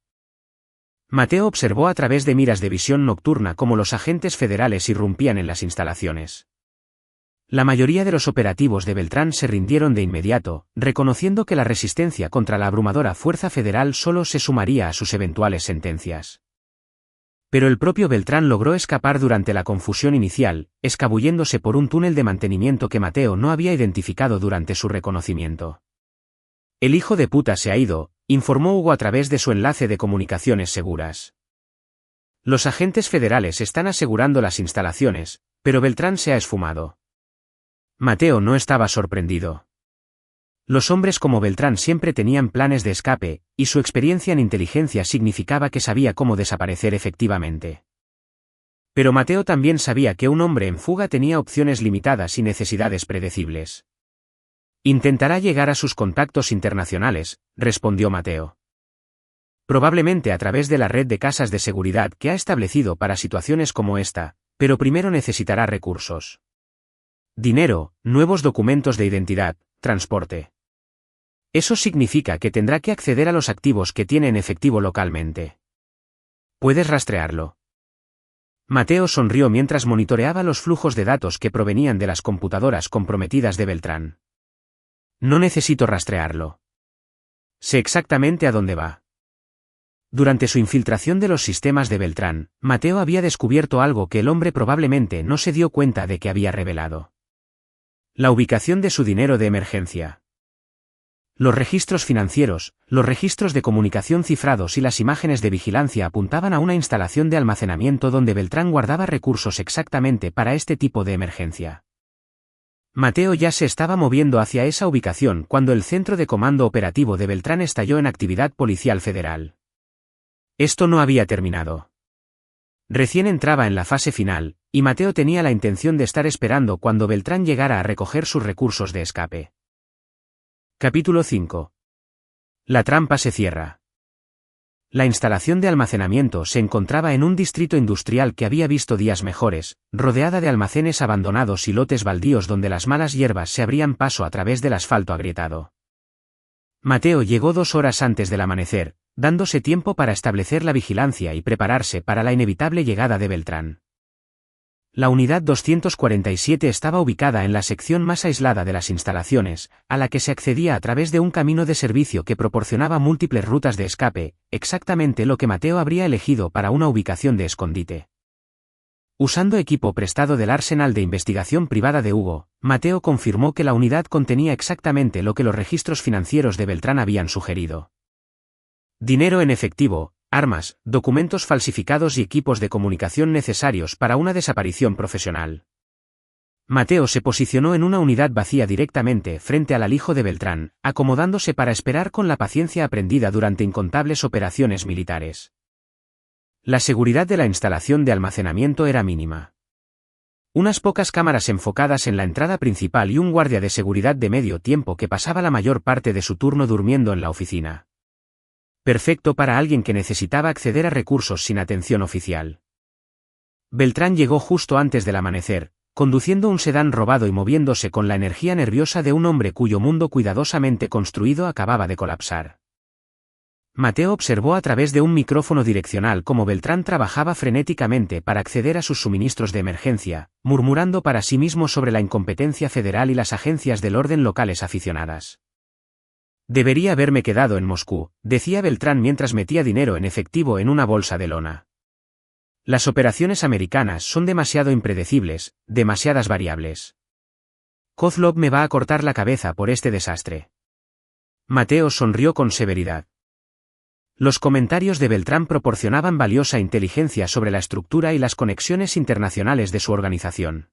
Mateo observó a través de miras de visión nocturna cómo los agentes federales irrumpían en las instalaciones. La mayoría de los operativos de Beltrán se rindieron de inmediato, reconociendo que la resistencia contra la abrumadora fuerza federal solo se sumaría a sus eventuales sentencias. Pero el propio Beltrán logró escapar durante la confusión inicial, escabulléndose por un túnel de mantenimiento que Mateo no había identificado durante su reconocimiento. El hijo de puta se ha ido, informó Hugo a través de su enlace de comunicaciones seguras. Los agentes federales están asegurando las instalaciones, pero Beltrán se ha esfumado. Mateo no estaba sorprendido. Los hombres como Beltrán siempre tenían planes de escape, y su experiencia en inteligencia significaba que sabía cómo desaparecer efectivamente. Pero Mateo también sabía que un hombre en fuga tenía opciones limitadas y necesidades predecibles. Intentará llegar a sus contactos internacionales, respondió Mateo. Probablemente a través de la red de casas de seguridad que ha establecido para situaciones como esta, pero primero necesitará recursos. Dinero, nuevos documentos de identidad, transporte. Eso significa que tendrá que acceder a los activos que tiene en efectivo localmente. ¿Puedes rastrearlo? Mateo sonrió mientras monitoreaba los flujos de datos que provenían de las computadoras comprometidas de Beltrán. No necesito rastrearlo. Sé exactamente a dónde va. Durante su infiltración de los sistemas de Beltrán, Mateo había descubierto algo que el hombre probablemente no se dio cuenta de que había revelado. La ubicación de su dinero de emergencia. Los registros financieros, los registros de comunicación cifrados y las imágenes de vigilancia apuntaban a una instalación de almacenamiento donde Beltrán guardaba recursos exactamente para este tipo de emergencia. Mateo ya se estaba moviendo hacia esa ubicación cuando el centro de comando operativo de Beltrán estalló en actividad policial federal. Esto no había terminado. Recién entraba en la fase final, y Mateo tenía la intención de estar esperando cuando Beltrán llegara a recoger sus recursos de escape. Capítulo 5. La trampa se cierra. La instalación de almacenamiento se encontraba en un distrito industrial que había visto días mejores, rodeada de almacenes abandonados y lotes baldíos donde las malas hierbas se abrían paso a través del asfalto agrietado. Mateo llegó 2 horas antes del amanecer, dándose tiempo para establecer la vigilancia y prepararse para la inevitable llegada de Beltrán. La unidad 247 estaba ubicada en la sección más aislada de las instalaciones, a la que se accedía a través de un camino de servicio que proporcionaba múltiples rutas de escape, exactamente lo que Mateo habría elegido para una ubicación de escondite. Usando equipo prestado del arsenal de investigación privada de Hugo, Mateo confirmó que la unidad contenía exactamente lo que los registros financieros de Beltrán habían sugerido. Dinero en efectivo, armas, documentos falsificados y equipos de comunicación necesarios para una desaparición profesional. Mateo se posicionó en una unidad vacía directamente frente al alijo de Beltrán, acomodándose para esperar con la paciencia aprendida durante incontables operaciones militares. La seguridad de la instalación de almacenamiento era mínima. Unas pocas cámaras enfocadas en la entrada principal y un guardia de seguridad de medio tiempo que pasaba la mayor parte de su turno durmiendo en la oficina. Perfecto para alguien que necesitaba acceder a recursos sin atención oficial. Beltrán llegó justo antes del amanecer, conduciendo un sedán robado y moviéndose con la energía nerviosa de un hombre cuyo mundo cuidadosamente construido acababa de colapsar. Mateo observó a través de un micrófono direccional cómo Beltrán trabajaba frenéticamente para acceder a sus suministros de emergencia, murmurando para sí mismo sobre la incompetencia federal y las agencias del orden locales aficionadas. Debería haberme quedado en Moscú, decía Beltrán mientras metía dinero en efectivo en una bolsa de lona. Las operaciones americanas son demasiado impredecibles, demasiadas variables. Kozlov me va a cortar la cabeza por este desastre. Mateo sonrió con severidad. Los comentarios de Beltrán proporcionaban valiosa inteligencia sobre la estructura y las conexiones internacionales de su organización.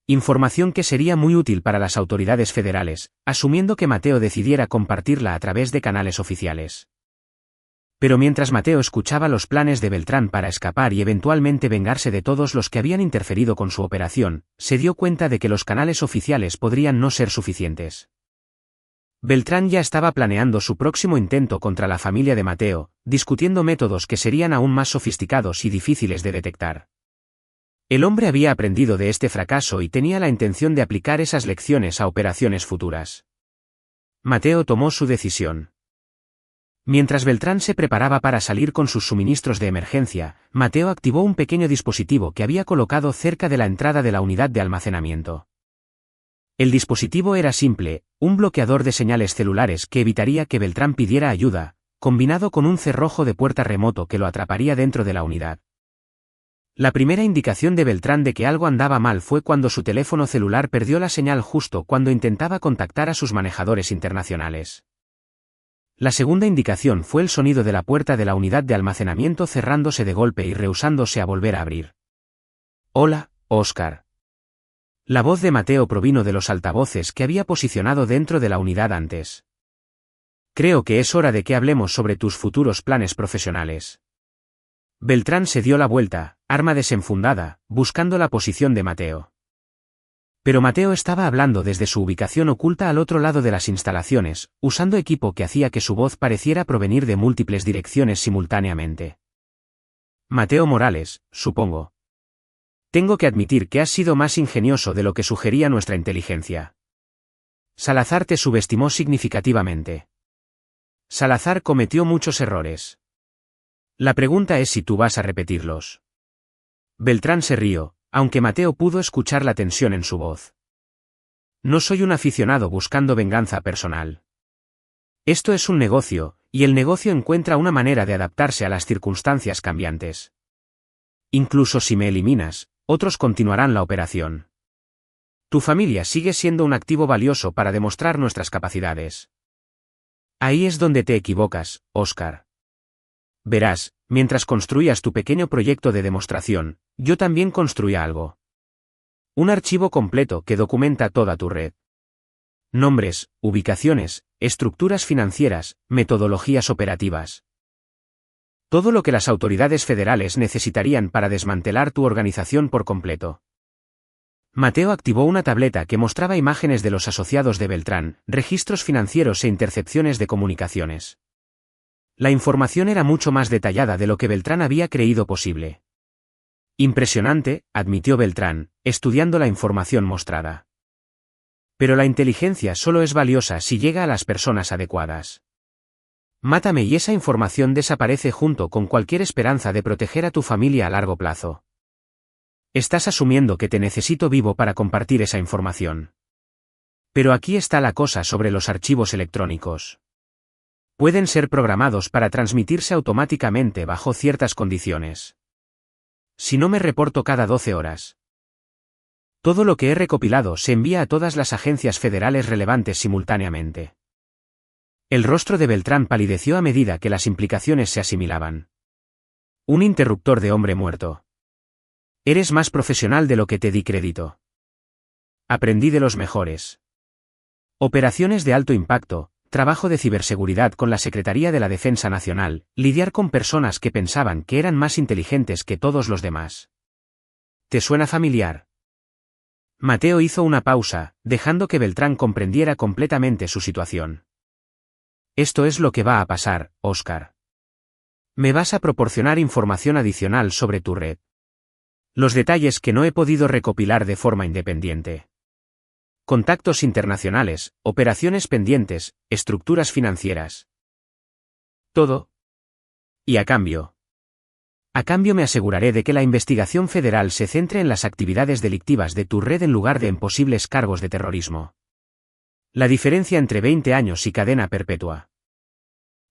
Información que sería muy útil para las autoridades federales, asumiendo que Mateo decidiera compartirla a través de canales oficiales. Pero mientras Mateo escuchaba los planes de Beltrán para escapar y eventualmente vengarse de todos los que habían interferido con su operación, se dio cuenta de que los canales oficiales podrían no ser suficientes. Beltrán ya estaba planeando su próximo intento contra la familia de Mateo, discutiendo métodos que serían aún más sofisticados y difíciles de detectar. El hombre había aprendido de este fracaso y tenía la intención de aplicar esas lecciones a operaciones futuras. Mateo tomó su decisión. Mientras Beltrán se preparaba para salir con sus suministros de emergencia, Mateo activó un pequeño dispositivo que había colocado cerca de la entrada de la unidad de almacenamiento. El dispositivo era simple, un bloqueador de señales celulares que evitaría que Beltrán pidiera ayuda, combinado con un cerrojo de puerta remoto que lo atraparía dentro de la unidad. La primera indicación de Beltrán de que algo andaba mal fue cuando su teléfono celular perdió la señal justo cuando intentaba contactar a sus manejadores internacionales. La segunda indicación fue el sonido de la puerta de la unidad de almacenamiento cerrándose de golpe y rehusándose a volver a abrir. «Hola, Oscar». La voz de Mateo provino de los altavoces que había posicionado dentro de la unidad antes. «Creo que es hora de que hablemos sobre tus futuros planes profesionales». Beltrán se dio la vuelta, arma desenfundada, buscando la posición de Mateo. Pero Mateo estaba hablando desde su ubicación oculta al otro lado de las instalaciones, usando equipo que hacía que su voz pareciera provenir de múltiples direcciones simultáneamente. Mateo Morales, supongo. Tengo que admitir que has sido más ingenioso de lo que sugería nuestra inteligencia. Salazar te subestimó significativamente. Salazar cometió muchos errores. La pregunta es si tú vas a repetirlos. Beltrán se rió, aunque Mateo pudo escuchar la tensión en su voz. No soy un aficionado buscando venganza personal. Esto es un negocio, y el negocio encuentra una manera de adaptarse a las circunstancias cambiantes. Incluso si me eliminas, otros continuarán la operación. Tu familia sigue siendo un activo valioso para demostrar nuestras capacidades. Ahí es donde te equivocas, Óscar. Verás, mientras construías tu pequeño proyecto de demostración, yo también construía algo. Un archivo completo que documenta toda tu red. Nombres, ubicaciones, estructuras financieras, metodologías operativas. Todo lo que las autoridades federales necesitarían para desmantelar tu organización por completo. Mateo activó una tableta que mostraba imágenes de los asociados de Beltrán, registros financieros e intercepciones de comunicaciones. La información era mucho más detallada de lo que Beltrán había creído posible. Impresionante, admitió Beltrán, estudiando la información mostrada. Pero la inteligencia solo es valiosa si llega a las personas adecuadas. Mátame y esa información desaparece junto con cualquier esperanza de proteger a tu familia a largo plazo. Estás asumiendo que te necesito vivo para compartir esa información. Pero aquí está la cosa sobre los archivos electrónicos. Pueden ser programados para transmitirse automáticamente bajo ciertas condiciones. Si no me reporto cada 12 horas. Todo lo que he recopilado se envía a todas las agencias federales relevantes simultáneamente. El rostro de Beltrán palideció a medida que las implicaciones se asimilaban. Un interruptor de hombre muerto. Eres más profesional de lo que te di crédito. Aprendí de los mejores. Operaciones de alto impacto, trabajo de ciberseguridad con la Secretaría de la Defensa Nacional, lidiar con personas que pensaban que eran más inteligentes que todos los demás. ¿Te suena familiar? Mateo hizo una pausa, dejando que Beltrán comprendiera completamente su situación. Esto es lo que va a pasar, Óscar. Me vas a proporcionar información adicional sobre tu red. Los detalles que no he podido recopilar de forma independiente. Contactos internacionales, operaciones pendientes, estructuras financieras. Todo. Y a cambio. A cambio me aseguraré de que la investigación federal se centre en las actividades delictivas de tu red en lugar de en posibles cargos de terrorismo. La diferencia entre 20 años y cadena perpetua.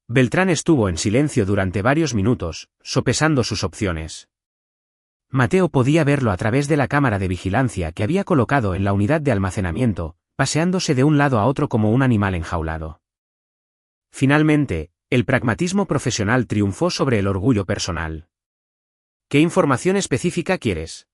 Beltrán estuvo en silencio durante varios minutos, sopesando sus opciones. Mateo podía verlo a través de la cámara de vigilancia que había colocado en la unidad de almacenamiento, paseándose de un lado a otro como un animal enjaulado. Finalmente, el pragmatismo profesional triunfó sobre el orgullo personal. ¿Qué información específica quieres?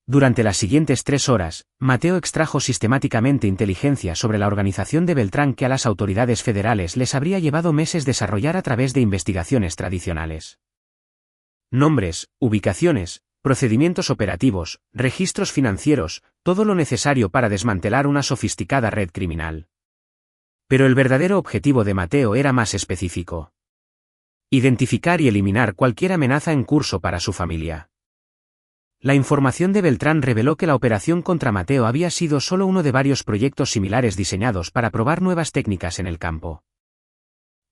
Durante las siguientes 3 horas, Mateo extrajo sistemáticamente inteligencia sobre la organización de Beltrán que a las autoridades federales les habría llevado meses desarrollar a través de investigaciones tradicionales. Nombres, ubicaciones, procedimientos operativos, registros financieros, todo lo necesario para desmantelar una sofisticada red criminal. Pero el verdadero objetivo de Mateo era más específico. Identificar y eliminar cualquier amenaza en curso para su familia. La información de Beltrán reveló que la operación contra Mateo había sido solo uno de varios proyectos similares diseñados para probar nuevas técnicas en el campo.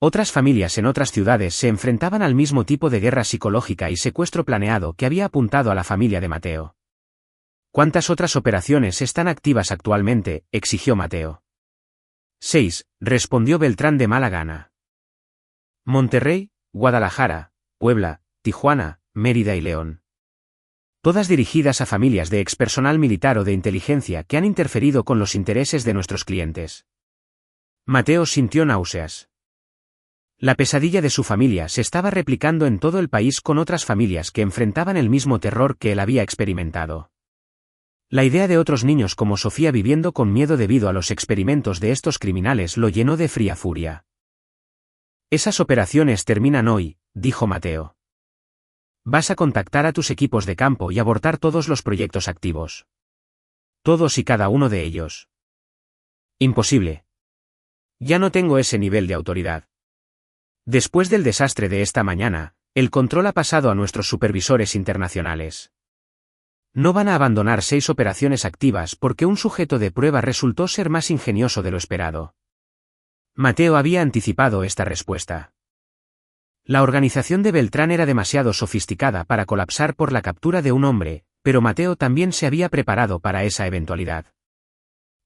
Otras familias en otras ciudades se enfrentaban al mismo tipo de guerra psicológica y secuestro planeado que había apuntado a la familia de Mateo. ¿Cuántas otras operaciones están activas actualmente?, exigió Mateo. 6, respondió Beltrán de mala gana. Monterrey, Guadalajara, Puebla, Tijuana, Mérida y León. Todas dirigidas a familias de expersonal militar o de inteligencia que han interferido con los intereses de nuestros clientes. Mateo sintió náuseas. La pesadilla de su familia se estaba replicando en todo el país con otras familias que enfrentaban el mismo terror que él había experimentado. La idea de otros niños como Sofía viviendo con miedo debido a los experimentos de estos criminales lo llenó de fría furia. Esas operaciones terminan hoy, dijo Mateo. Vas a contactar a tus equipos de campo y abortar todos los proyectos activos. Todos y cada uno de ellos. Imposible. Ya no tengo ese nivel de autoridad. Después del desastre de esta mañana, el control ha pasado a nuestros supervisores internacionales. No van a abandonar 6 operaciones activas porque un sujeto de prueba resultó ser más ingenioso de lo esperado. Mateo había anticipado esta respuesta. La organización de Beltrán era demasiado sofisticada para colapsar por la captura de un hombre, pero Mateo también se había preparado para esa eventualidad.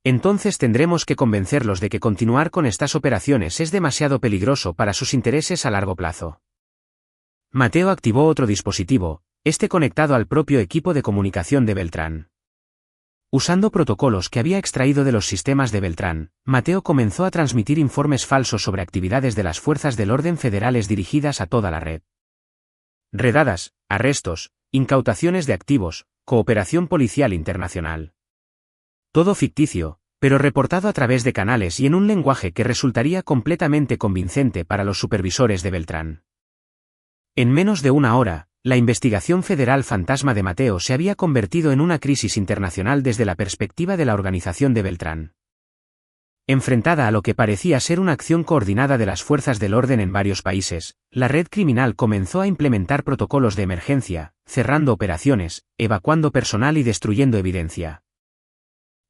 Entonces tendremos que convencerlos de que continuar con estas operaciones es demasiado peligroso para sus intereses a largo plazo. Mateo activó otro dispositivo, este conectado al propio equipo de comunicación de Beltrán. Usando protocolos que había extraído de los sistemas de Beltrán, Mateo comenzó a transmitir informes falsos sobre actividades de las fuerzas del orden federales dirigidas a toda la red. Redadas, arrestos, incautaciones de activos, cooperación policial internacional. Todo ficticio, pero reportado a través de canales y en un lenguaje que resultaría completamente convincente para los supervisores de Beltrán. En menos de una hora, la investigación federal fantasma de Mateo se había convertido en una crisis internacional desde la perspectiva de la organización de Beltrán. Enfrentada a lo que parecía ser una acción coordinada de las fuerzas del orden en varios países, la red criminal comenzó a implementar protocolos de emergencia, cerrando operaciones, evacuando personal y destruyendo evidencia.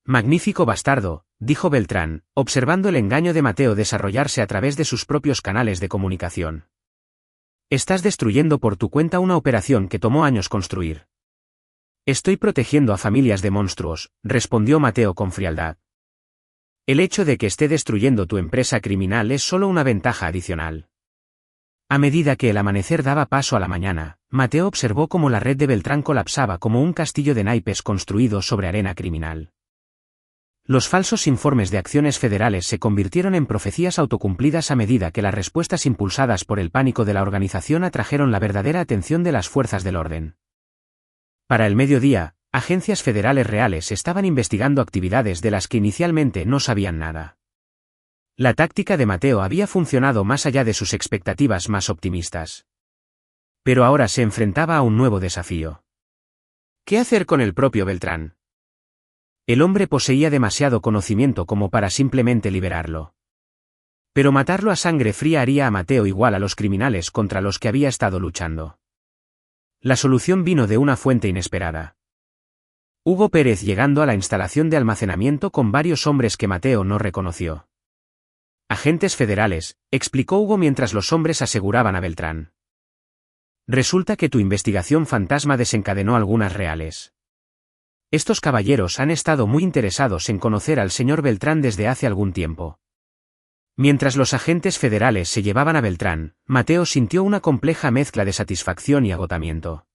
Magnífico bastardo, dijo Beltrán, observando el engaño de Mateo desarrollarse a través de sus propios canales de comunicación. Estás destruyendo por tu cuenta una operación que tomó años construir. Estoy protegiendo a familias de monstruos, respondió Mateo con frialdad. El hecho de que esté destruyendo tu empresa criminal es solo una ventaja adicional. A medida que el amanecer daba paso a la mañana, Mateo observó cómo la red de Beltrán colapsaba como un castillo de naipes construido sobre arena criminal. Los falsos informes de acciones federales se convirtieron en profecías autocumplidas a medida que las respuestas impulsadas por el pánico de la organización atrajeron la verdadera atención de las fuerzas del orden. Para el mediodía, agencias federales reales estaban investigando actividades de las que inicialmente no sabían nada. La táctica de Mateo había funcionado más allá de sus expectativas más optimistas. Pero ahora se enfrentaba a un nuevo desafío. ¿Qué hacer con el propio Beltrán? El hombre poseía demasiado conocimiento como para simplemente liberarlo. Pero matarlo a sangre fría haría a Mateo igual a los criminales contra los que había estado luchando. La solución vino de una fuente inesperada. Hugo Pérez llegando a la instalación de almacenamiento con varios hombres que Mateo no reconoció. Agentes federales, explicó Hugo mientras los hombres aseguraban a Beltrán. Resulta que tu investigación fantasma desencadenó algunas reales. Estos caballeros han estado muy interesados en conocer al señor Beltrán desde hace algún tiempo. Mientras los agentes federales se llevaban a Beltrán, Mateo sintió una compleja mezcla de satisfacción y agotamiento.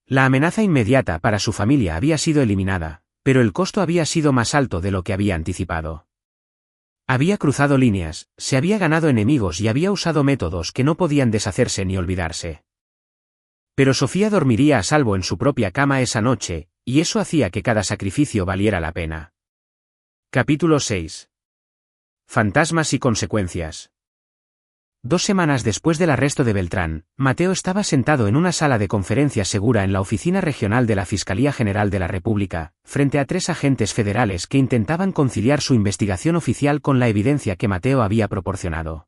La amenaza inmediata para su familia había sido eliminada, pero el costo había sido más alto de lo que había anticipado. Había cruzado líneas, se había ganado enemigos y había usado métodos que no podían deshacerse ni olvidarse. Pero Sofía dormiría a salvo en su propia cama esa noche, y eso hacía que cada sacrificio valiera la pena. Capítulo 6. Fantasmas y consecuencias. 2 semanas después del arresto de Beltrán, Mateo estaba sentado en una sala de conferencias segura en la oficina regional de la Fiscalía General de la República, frente a 3 agentes federales que intentaban conciliar su investigación oficial con la evidencia que Mateo había proporcionado.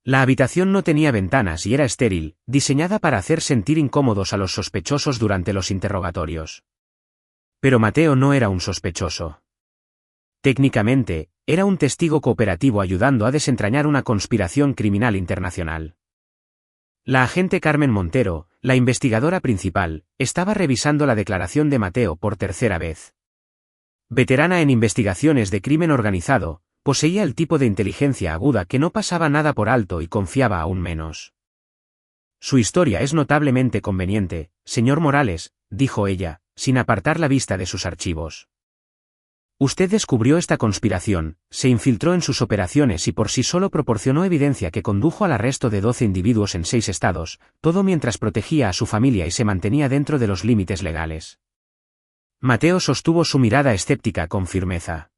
La habitación no tenía ventanas y era estéril, diseñada para hacer sentir incómodos a los sospechosos durante los interrogatorios. Pero Mateo no era un sospechoso. Técnicamente, era un testigo cooperativo ayudando a desentrañar una conspiración criminal internacional. La agente Carmen Montero, la investigadora principal, estaba revisando la declaración de Mateo por tercera vez. Veterana en investigaciones de crimen organizado, poseía el tipo de inteligencia aguda que no pasaba nada por alto y confiaba aún menos. Su historia es notablemente conveniente, señor Morales, dijo ella, sin apartar la vista de sus archivos. Usted descubrió esta conspiración, se infiltró en sus operaciones y por sí solo proporcionó evidencia que condujo al arresto de 12 individuos en 6 estados, todo mientras protegía a su familia y se mantenía dentro de los límites legales. Mateo sostuvo su mirada escéptica con firmeza.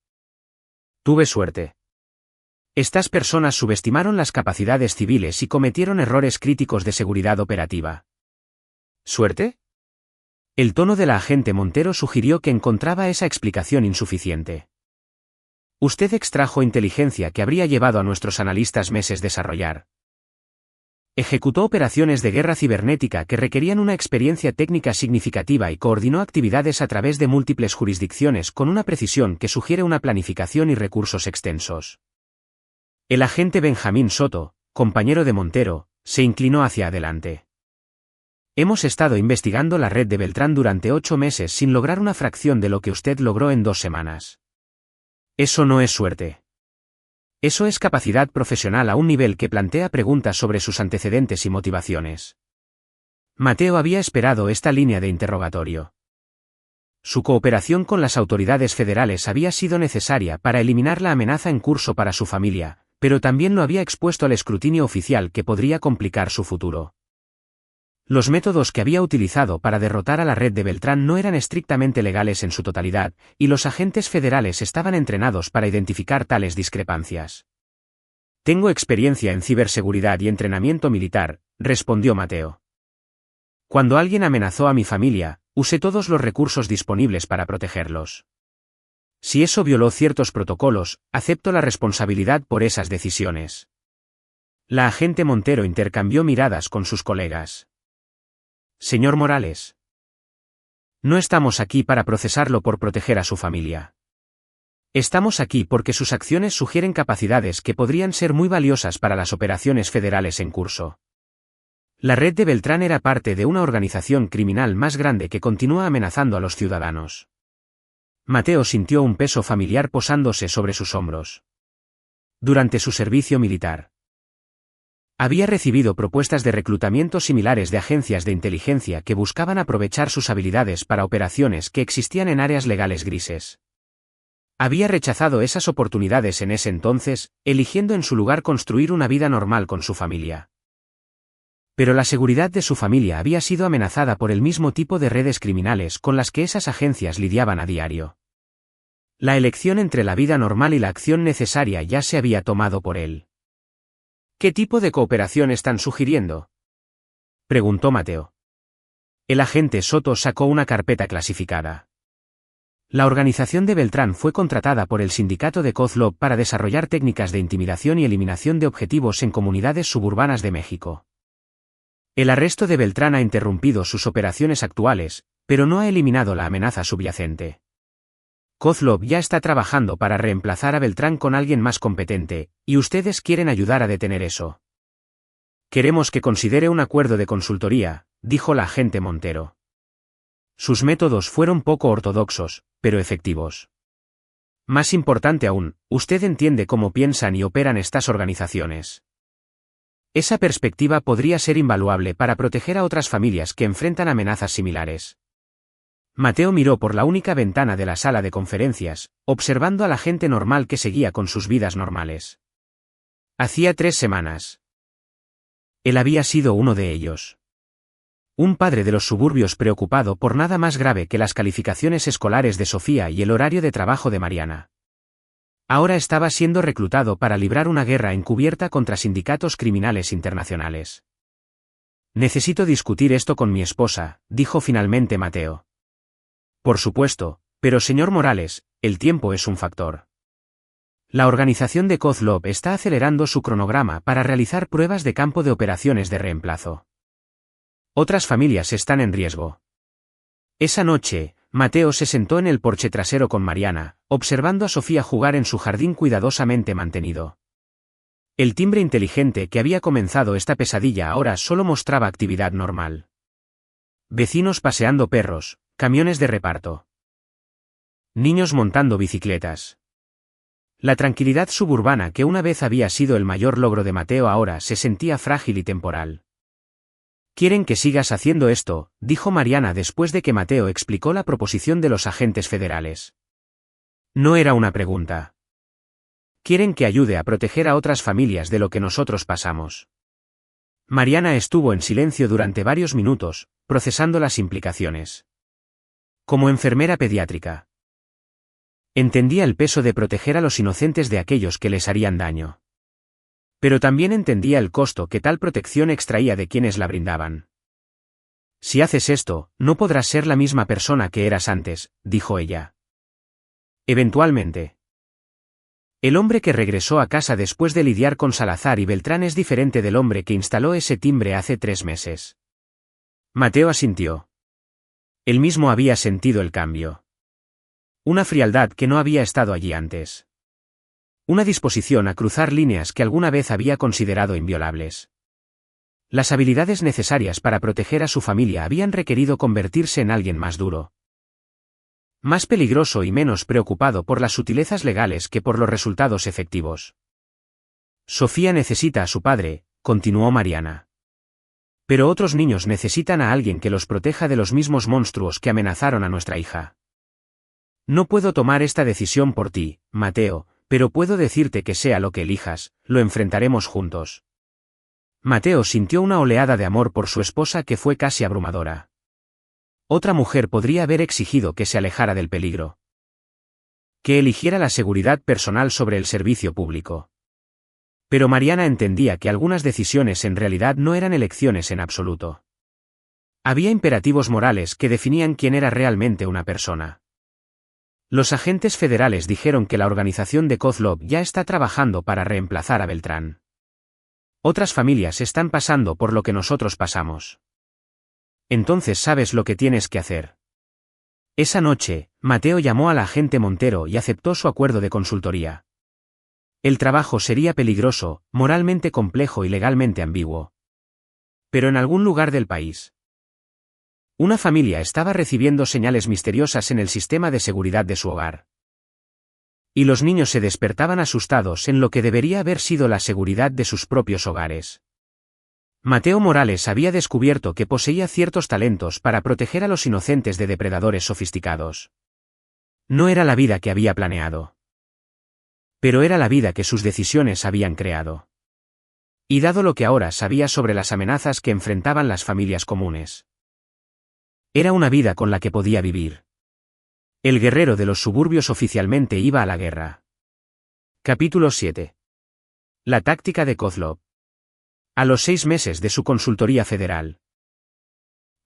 Tuve suerte. Estas personas subestimaron las capacidades civiles y cometieron errores críticos de seguridad operativa. ¿Suerte? El tono de la agente Montero sugirió que encontraba esa explicación insuficiente. Usted extrajo inteligencia que habría llevado a nuestros analistas meses desarrollar. Ejecutó operaciones de guerra cibernética que requerían una experiencia técnica significativa y coordinó actividades a través de múltiples jurisdicciones con una precisión que sugiere una planificación y recursos extensos. El agente Benjamín Soto, compañero de Montero, se inclinó hacia adelante. Hemos estado investigando la red de Beltrán durante 8 meses sin lograr una fracción de lo que usted logró en 2 semanas. Eso no es suerte. Eso es capacidad profesional a un nivel que plantea preguntas sobre sus antecedentes y motivaciones. Mateo había esperado esta línea de interrogatorio. Su cooperación con las autoridades federales había sido necesaria para eliminar la amenaza en curso para su familia, pero también lo había expuesto al escrutinio oficial que podría complicar su futuro. Los métodos que había utilizado para derrotar a la red de Beltrán no eran estrictamente legales en su totalidad, y los agentes federales estaban entrenados para identificar tales discrepancias. Tengo experiencia en ciberseguridad y entrenamiento militar, respondió Mateo. Cuando alguien amenazó a mi familia, usé todos los recursos disponibles para protegerlos. Si eso violó ciertos protocolos, acepto la responsabilidad por esas decisiones. La agente Montero intercambió miradas con sus colegas. Señor Morales. No estamos aquí para procesarlo por proteger a su familia. Estamos aquí porque sus acciones sugieren capacidades que podrían ser muy valiosas para las operaciones federales en curso. La red de Beltrán era parte de una organización criminal más grande que continúa amenazando a los ciudadanos. Mateo sintió un peso familiar posándose sobre sus hombros. Durante su servicio militar, había recibido propuestas de reclutamiento similares de agencias de inteligencia que buscaban aprovechar sus habilidades para operaciones que existían en áreas legales grises. Había rechazado esas oportunidades en ese entonces, eligiendo en su lugar construir una vida normal con su familia. Pero la seguridad de su familia había sido amenazada por el mismo tipo de redes criminales con las que esas agencias lidiaban a diario. La elección entre la vida normal y la acción necesaria ya se había tomado por él. ¿Qué tipo de cooperación están sugiriendo?, preguntó Mateo. El agente Soto sacó una carpeta clasificada. La organización de Beltrán fue contratada por el sindicato de Kozlov para desarrollar técnicas de intimidación y eliminación de objetivos en comunidades suburbanas de México. El arresto de Beltrán ha interrumpido sus operaciones actuales, pero no ha eliminado la amenaza subyacente. Kozlov ya está trabajando para reemplazar a Beltrán con alguien más competente, y ustedes quieren ayudar a detener eso. Queremos que considere un acuerdo de consultoría, dijo la agente Montero. Sus métodos fueron poco ortodoxos, pero efectivos. Más importante aún, usted entiende cómo piensan y operan estas organizaciones. Esa perspectiva podría ser invaluable para proteger a otras familias que enfrentan amenazas similares. Mateo miró por la única ventana de la sala de conferencias, observando a la gente normal que seguía con sus vidas normales. Hacía 3 semanas. Él había sido uno de ellos. Un padre de los suburbios preocupado por nada más grave que las calificaciones escolares de Sofía y el horario de trabajo de Mariana. Ahora estaba siendo reclutado para librar una guerra encubierta contra sindicatos criminales internacionales. Necesito discutir esto con mi esposa, dijo finalmente Mateo. Por supuesto, pero señor Morales, el tiempo es un factor. La organización de Kozlov está acelerando su cronograma para realizar pruebas de campo de operaciones de reemplazo. Otras familias están en riesgo. Esa noche, Mateo se sentó en el porche trasero con Mariana, observando a Sofía jugar en su jardín cuidadosamente mantenido. El timbre inteligente que había comenzado esta pesadilla ahora solo mostraba actividad normal. Vecinos paseando perros, camiones de reparto. Niños montando bicicletas. La tranquilidad suburbana que una vez había sido el mayor logro de Mateo ahora se sentía frágil y temporal. «Quieren que sigas haciendo esto», dijo Mariana después de que Mateo explicó la proposición de los agentes federales. No era una pregunta. «Quieren que ayude a proteger a otras familias de lo que nosotros pasamos». Mariana estuvo en silencio durante varios minutos, procesando las implicaciones. Como enfermera pediátrica, entendía el peso de proteger a los inocentes de aquellos que les harían daño. Pero también entendía el costo que tal protección extraía de quienes la brindaban. Si haces esto, no podrás ser la misma persona que eras antes, dijo ella. Eventualmente. El hombre que regresó a casa después de lidiar con Salazar y Beltrán es diferente del hombre que instaló ese timbre hace 3 meses. Mateo asintió. Él mismo había sentido el cambio. Una frialdad que no había estado allí antes. Una disposición a cruzar líneas que alguna vez había considerado inviolables. Las habilidades necesarias para proteger a su familia habían requerido convertirse en alguien más duro. Más peligroso y menos preocupado por las sutilezas legales que por los resultados efectivos. Sofía necesita a su padre, continuó Mariana. Pero otros niños necesitan a alguien que los proteja de los mismos monstruos que amenazaron a nuestra hija. No puedo tomar esta decisión por ti, Mateo, pero puedo decirte que sea lo que elijas, lo enfrentaremos juntos. Mateo sintió una oleada de amor por su esposa que fue casi abrumadora. Otra mujer podría haber exigido que se alejara del peligro. Que eligiera la seguridad personal sobre el servicio público. Pero Mariana entendía que algunas decisiones en realidad no eran elecciones en absoluto. Había imperativos morales que definían quién era realmente una persona. Los agentes federales dijeron que la organización de Kozlov ya está trabajando para reemplazar a Beltrán. Otras familias están pasando por lo que nosotros pasamos. Entonces sabes lo que tienes que hacer. Esa noche, Mateo llamó al agente Montero y aceptó su acuerdo de consultoría. El trabajo sería peligroso, moralmente complejo y legalmente ambiguo. Pero en algún lugar del país. Una familia estaba recibiendo señales misteriosas en el sistema de seguridad de su hogar. Y los niños se despertaban asustados en lo que debería haber sido la seguridad de sus propios hogares. Mateo Morales había descubierto que poseía ciertos talentos para proteger a los inocentes de depredadores sofisticados. No era la vida que había planeado. Pero era la vida que sus decisiones habían creado. Y dado lo que ahora sabía sobre las amenazas que enfrentaban las familias comunes. Era una vida con la que podía vivir. El guerrero de los suburbios oficialmente iba a la guerra. Capítulo 7. La táctica de Kozlov. A los 6 meses de su consultoría federal.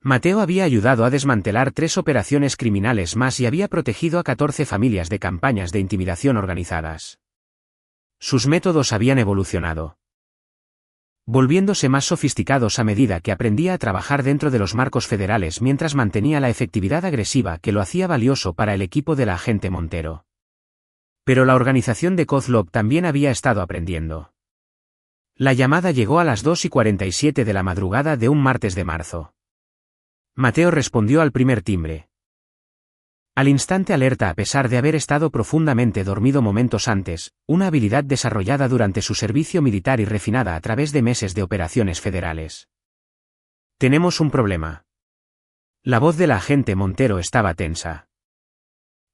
Mateo había ayudado a desmantelar 3 operaciones criminales más y había protegido a 14 familias de campañas de intimidación organizadas. Sus métodos habían evolucionado. Volviéndose más sofisticados a medida que aprendía a trabajar dentro de los marcos federales mientras mantenía la efectividad agresiva que lo hacía valioso para el equipo del agente Montero. Pero la organización de Kozlov también había estado aprendiendo. La llamada llegó a las 2:47 de la madrugada de un martes de marzo. Mateo respondió al primer timbre. Al instante alerta a pesar de haber estado profundamente dormido momentos antes, una habilidad desarrollada durante su servicio militar y refinada a través de meses de operaciones federales. Tenemos un problema. La voz del agente Montero estaba tensa.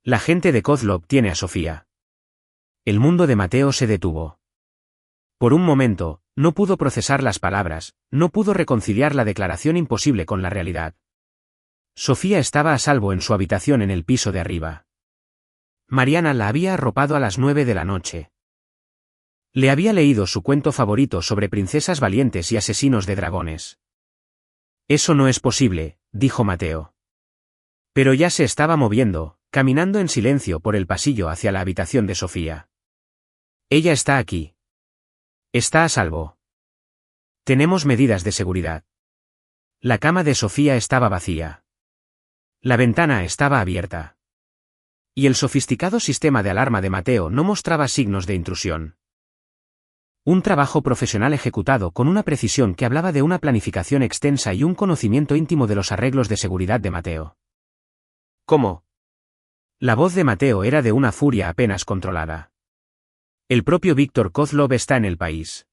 La gente de Kozlov tiene a Sofía. El mundo de Mateo se detuvo. Por un momento, no pudo procesar las palabras, no pudo reconciliar la declaración imposible con la realidad. Sofía estaba a salvo en su habitación en el piso de arriba. Mariana la había arropado a las 9 de la noche. Le había leído su cuento favorito sobre princesas valientes y asesinos de dragones. Eso no es posible, dijo Mateo. Pero ya se estaba moviendo, caminando en silencio por el pasillo hacia la habitación de Sofía. Ella está aquí. Está a salvo. Tenemos medidas de seguridad. La cama de Sofía estaba vacía. La ventana estaba abierta. Y el sofisticado sistema de alarma de Mateo no mostraba signos de intrusión. Un trabajo profesional ejecutado con una precisión que hablaba de una planificación extensa y un conocimiento íntimo de los arreglos de seguridad de Mateo. ¿Cómo? La voz de Mateo era de una furia apenas controlada. El propio Víctor Kozlov está en el país.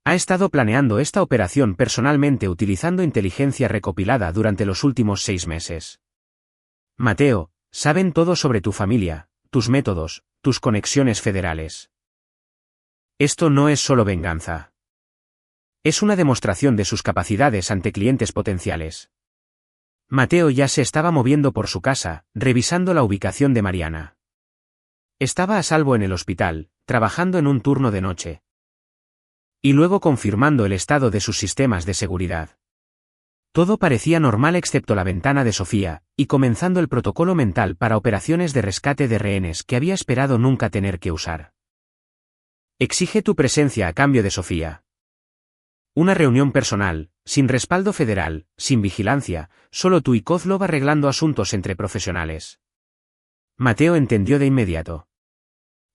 Ha estado planeando esta operación personalmente utilizando inteligencia recopilada durante los últimos 6 meses. Mateo, saben todo sobre tu familia, tus métodos, tus conexiones federales. Esto no es solo venganza. Es una demostración de sus capacidades ante clientes potenciales. Mateo ya se estaba moviendo por su casa, revisando la ubicación de Mariana. Estaba a salvo en el hospital, trabajando en un turno de noche. Y luego confirmando el estado de sus sistemas de seguridad. Todo parecía normal excepto la ventana de Sofía, y comenzando el protocolo mental para operaciones de rescate de rehenes que había esperado nunca tener que usar. Exige tu presencia a cambio de Sofía. Una reunión personal, sin respaldo federal, sin vigilancia, solo tú y Kozlov arreglando asuntos entre profesionales. Mateo entendió de inmediato.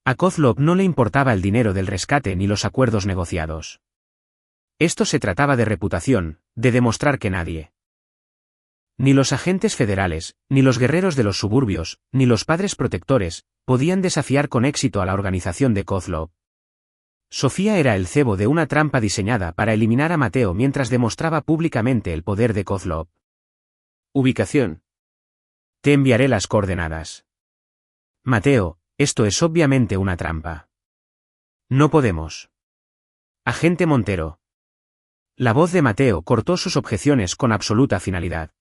A Kozlov no le importaba el dinero del rescate ni los acuerdos negociados. Esto se trataba de reputación, de demostrar que nadie. Ni los agentes federales, ni los guerreros de los suburbios, ni los padres protectores, podían desafiar con éxito a la organización de Kozlov. Sofía era el cebo de una trampa diseñada para eliminar a Mateo mientras demostraba públicamente el poder de Kozlov. Ubicación. Te enviaré las coordenadas. Mateo, esto es obviamente una trampa. No podemos. Agente Montero. La voz de Mateo cortó sus objeciones con absoluta finalidad.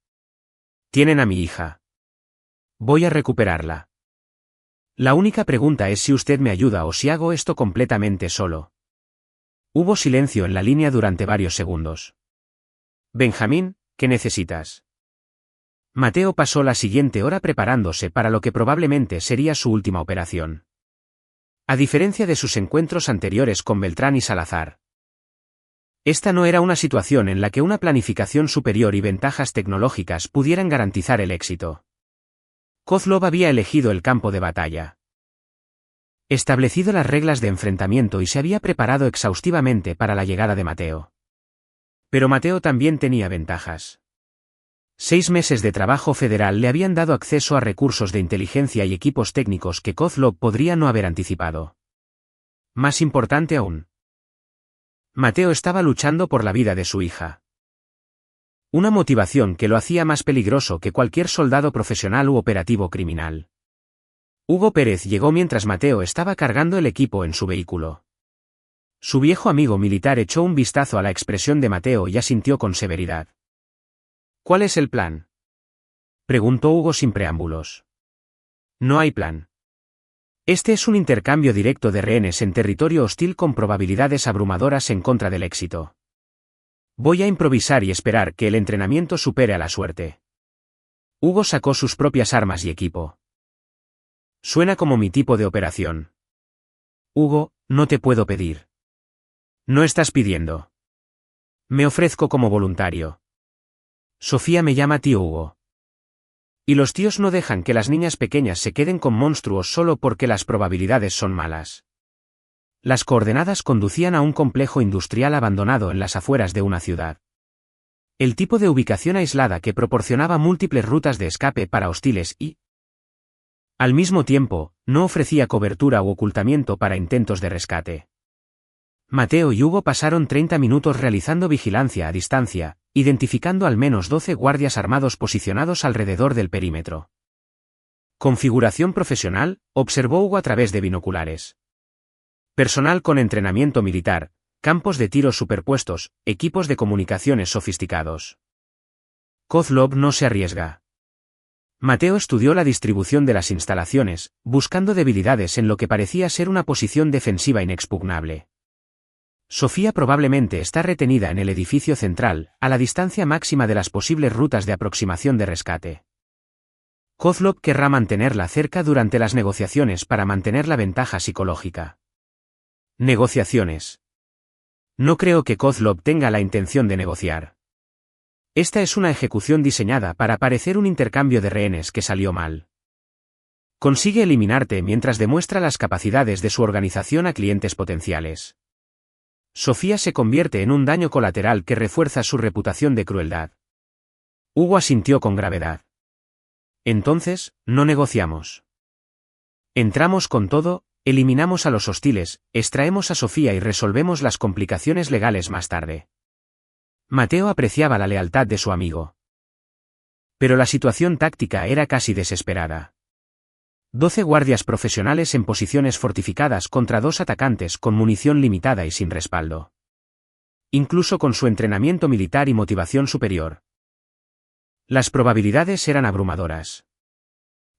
Tienen a mi hija. Voy a recuperarla. La única pregunta es si usted me ayuda o si hago esto completamente solo. Hubo silencio en la línea durante varios segundos. Benjamín, ¿qué necesitas? Mateo pasó la siguiente hora preparándose para lo que probablemente sería su última operación. A diferencia de sus encuentros anteriores con Beltrán y Salazar, esta no era una situación en la que una planificación superior y ventajas tecnológicas pudieran garantizar el éxito. Kozlov había elegido el campo de batalla, establecido las reglas de enfrentamiento y se había preparado exhaustivamente para la llegada de Mateo. Pero Mateo también tenía ventajas. 6 meses de trabajo federal le habían dado acceso a recursos de inteligencia y equipos técnicos que Kozlov podría no haber anticipado. Más importante aún, Mateo estaba luchando por la vida de su hija. Una motivación que lo hacía más peligroso que cualquier soldado profesional u operativo criminal. Hugo Pérez llegó mientras Mateo estaba cargando el equipo en su vehículo. Su viejo amigo militar echó un vistazo a la expresión de Mateo y asintió con severidad. ¿Cuál es el plan?, preguntó Hugo sin preámbulos. No hay plan. Este es un intercambio directo de rehenes en territorio hostil con probabilidades abrumadoras en contra del éxito. Voy a improvisar y esperar que el entrenamiento supere a la suerte. Hugo sacó sus propias armas y equipo. Suena como mi tipo de operación. Hugo, no te puedo pedir. No estás pidiendo. Me ofrezco como voluntario. Sofía me llama tío Hugo. Y los tíos no dejan que las niñas pequeñas se queden con monstruos solo porque las probabilidades son malas. Las coordenadas conducían a un complejo industrial abandonado en las afueras de una ciudad. El tipo de ubicación aislada que proporcionaba múltiples rutas de escape para hostiles y, al mismo tiempo, no ofrecía cobertura u ocultamiento para intentos de rescate. Mateo y Hugo pasaron 30 minutos realizando vigilancia a distancia, identificando al menos 12 guardias armados posicionados alrededor del perímetro. Configuración profesional, observó Hugo a través de binoculares. Personal con entrenamiento militar, campos de tiro superpuestos, equipos de comunicaciones sofisticados. Kozlov no se arriesga. Mateo estudió la distribución de las instalaciones, buscando debilidades en lo que parecía ser una posición defensiva inexpugnable. Sofía probablemente está retenida en el edificio central, a la distancia máxima de las posibles rutas de aproximación de rescate. Kozlov querrá mantenerla cerca durante las negociaciones para mantener la ventaja psicológica. Negociaciones. No creo que Kozlov tenga la intención de negociar. Esta es una ejecución diseñada para parecer un intercambio de rehenes que salió mal. Consigue eliminarte mientras demuestra las capacidades de su organización a clientes potenciales. Sofía se convierte en un daño colateral que refuerza su reputación de crueldad. Hugo asintió con gravedad. Entonces, no negociamos. Entramos con todo, eliminamos a los hostiles, extraemos a Sofía y resolvemos las complicaciones legales más tarde. Mateo apreciaba la lealtad de su amigo. Pero la situación táctica era casi desesperada. 12 guardias profesionales en posiciones fortificadas contra 2 atacantes con munición limitada y sin respaldo. Incluso con su entrenamiento militar y motivación superior. Las probabilidades eran abrumadoras.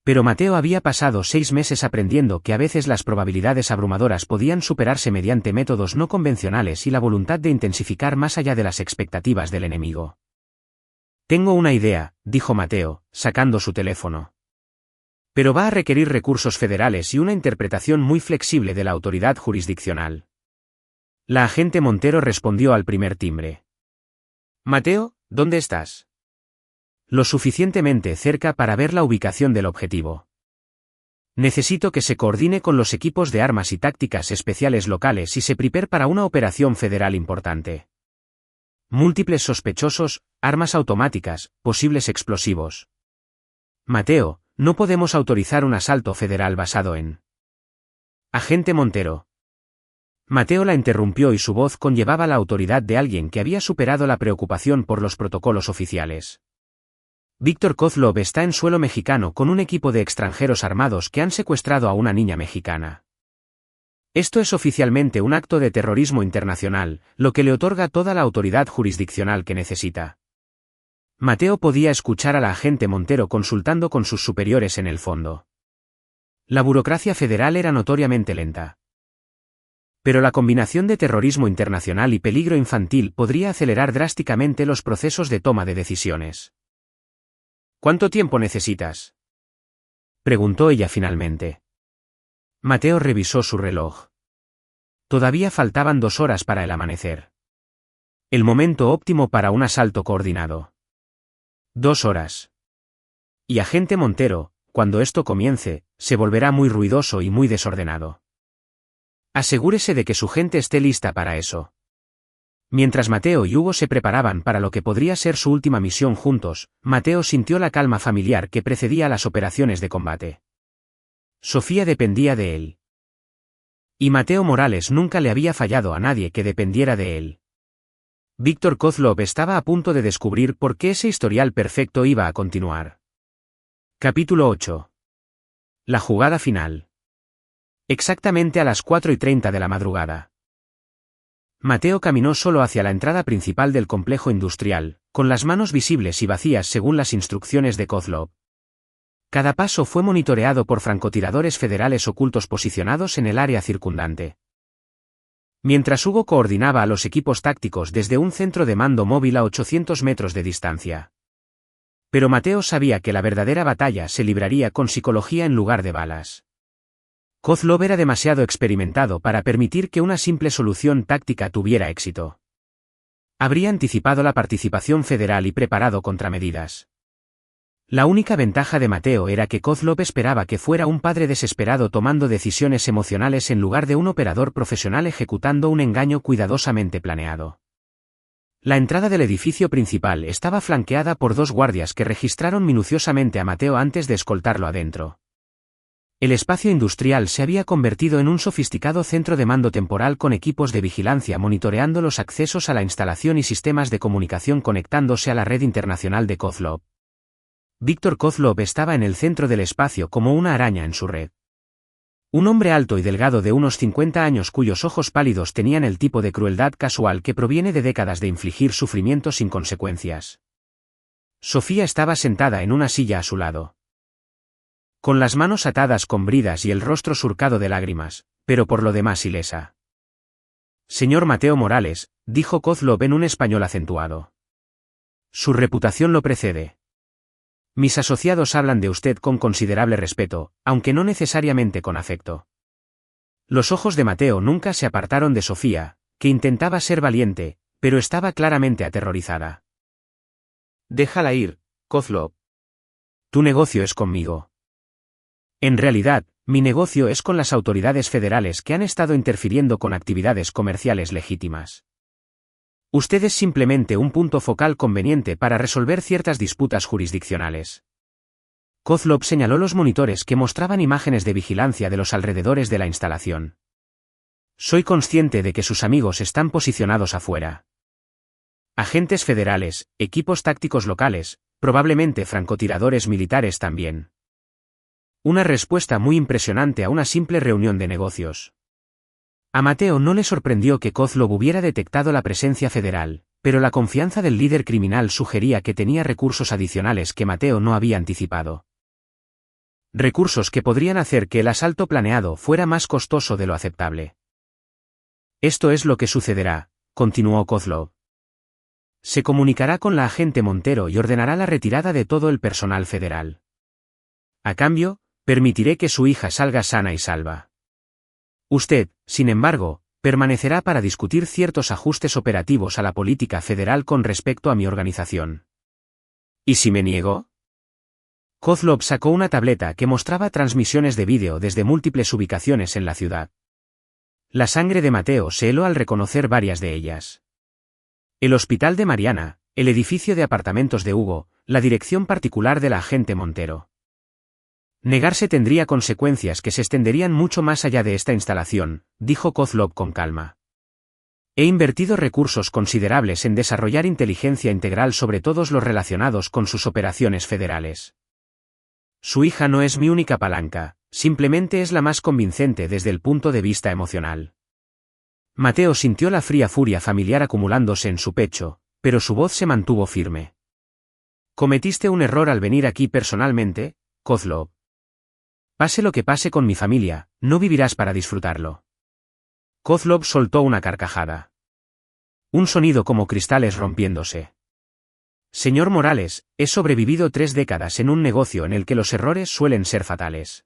Pero Mateo había pasado 6 meses aprendiendo que a veces las probabilidades abrumadoras podían superarse mediante métodos no convencionales y la voluntad de intensificar más allá de las expectativas del enemigo. Tengo una idea, dijo Mateo, sacando su teléfono. Pero va a requerir recursos federales y una interpretación muy flexible de la autoridad jurisdiccional. La agente Montero respondió al primer timbre. Mateo, ¿dónde estás? Lo suficientemente cerca para ver la ubicación del objetivo. Necesito que se coordine con los equipos de armas y tácticas especiales locales y se prepare para una operación federal importante. Múltiples sospechosos, armas automáticas, posibles explosivos. Mateo, no podemos autorizar un asalto federal basado en... Agente Montero. Mateo la interrumpió y su voz conllevaba la autoridad de alguien que había superado la preocupación por los protocolos oficiales. Víctor Kozlov está en suelo mexicano con un equipo de extranjeros armados que han secuestrado a una niña mexicana. Esto es oficialmente un acto de terrorismo internacional, lo que le otorga toda la autoridad jurisdiccional que necesita. Mateo podía escuchar a la agente Montero consultando con sus superiores en el fondo. La burocracia federal era notoriamente lenta. Pero la combinación de terrorismo internacional y peligro infantil podría acelerar drásticamente los procesos de toma de decisiones. ¿Cuánto tiempo necesitas?, preguntó ella finalmente. Mateo revisó su reloj. Todavía faltaban 2 horas para el amanecer. El momento óptimo para un asalto coordinado. 2 horas. Y agente Montero, cuando esto comience, se volverá muy ruidoso y muy desordenado. Asegúrese de que su gente esté lista para eso. Mientras Mateo y Hugo se preparaban para lo que podría ser su última misión juntos, Mateo sintió la calma familiar que precedía a las operaciones de combate. Sofía dependía de él. Y Mateo Morales nunca le había fallado a nadie que dependiera de él. Víctor Kozlov estaba a punto de descubrir por qué ese historial perfecto iba a continuar. Capítulo 8. La jugada final. Exactamente a las 4:30 de la madrugada. Mateo caminó solo hacia la entrada principal del complejo industrial, con las manos visibles y vacías según las instrucciones de Kozlov. Cada paso fue monitoreado por francotiradores federales ocultos posicionados en el área circundante. Mientras Hugo coordinaba a los equipos tácticos desde un centro de mando móvil a 800 metros de distancia. Pero Mateo sabía que la verdadera batalla se libraría con psicología en lugar de balas. Kozlov era demasiado experimentado para permitir que una simple solución táctica tuviera éxito. Habría anticipado la participación federal y preparado contramedidas. La única ventaja de Mateo era que Kozlov esperaba que fuera un padre desesperado tomando decisiones emocionales en lugar de un operador profesional ejecutando un engaño cuidadosamente planeado. La entrada del edificio principal estaba flanqueada por 2 guardias que registraron minuciosamente a Mateo antes de escoltarlo adentro. El espacio industrial se había convertido en un sofisticado centro de mando temporal con equipos de vigilancia monitoreando los accesos a la instalación y sistemas de comunicación conectándose a la red internacional de Kozlov. Víctor Kozlov estaba en el centro del espacio como una araña en su red. Un hombre alto y delgado de unos 50 años cuyos ojos pálidos tenían el tipo de crueldad casual que proviene de décadas de infligir sufrimiento sin consecuencias. Sofía estaba sentada en una silla a su lado. Con las manos atadas con bridas y el rostro surcado de lágrimas, pero por lo demás ilesa. Señor Mateo Morales, dijo Kozlov en un español acentuado. Su reputación lo precede. Mis asociados hablan de usted con considerable respeto, aunque no necesariamente con afecto. Los ojos de Mateo nunca se apartaron de Sofía, que intentaba ser valiente, pero estaba claramente aterrorizada. Déjala ir, Kozlov. Tu negocio es conmigo. En realidad, mi negocio es con las autoridades federales que han estado interfiriendo con actividades comerciales legítimas. Usted es simplemente un punto focal conveniente para resolver ciertas disputas jurisdiccionales. Kozlov señaló los monitores que mostraban imágenes de vigilancia de los alrededores de la instalación. Soy consciente de que sus amigos están posicionados afuera. Agentes federales, equipos tácticos locales, probablemente francotiradores militares también. Una respuesta muy impresionante a una simple reunión de negocios. A Mateo no le sorprendió que Kozlov hubiera detectado la presencia federal, pero la confianza del líder criminal sugería que tenía recursos adicionales que Mateo no había anticipado. Recursos que podrían hacer que el asalto planeado fuera más costoso de lo aceptable. Esto es lo que sucederá, continuó Kozlov. Se comunicará con la agente Montero y ordenará la retirada de todo el personal federal. A cambio, permitiré que su hija salga sana y salva. Usted, sin embargo, permanecerá para discutir ciertos ajustes operativos a la política federal con respecto a mi organización. ¿Y si me niego? Kozlov sacó una tableta que mostraba transmisiones de vídeo desde múltiples ubicaciones en la ciudad. La sangre de Mateo se heló al reconocer varias de ellas. El hospital de Mariana, el edificio de apartamentos de Hugo, la dirección particular de la agente Montero. Negarse tendría consecuencias que se extenderían mucho más allá de esta instalación, dijo Kozlov con calma. He invertido recursos considerables en desarrollar inteligencia integral sobre todos los relacionados con sus operaciones federales. Su hija no es mi única palanca, simplemente es la más convincente desde el punto de vista emocional. Mateo sintió la fría furia familiar acumulándose en su pecho, pero su voz se mantuvo firme. Cometiste un error al venir aquí personalmente, Kozlov. Pase lo que pase con mi familia, no vivirás para disfrutarlo. Kozlov soltó una carcajada. Un sonido como cristales rompiéndose. Señor Morales, he sobrevivido 3 décadas en un negocio en el que los errores suelen ser fatales.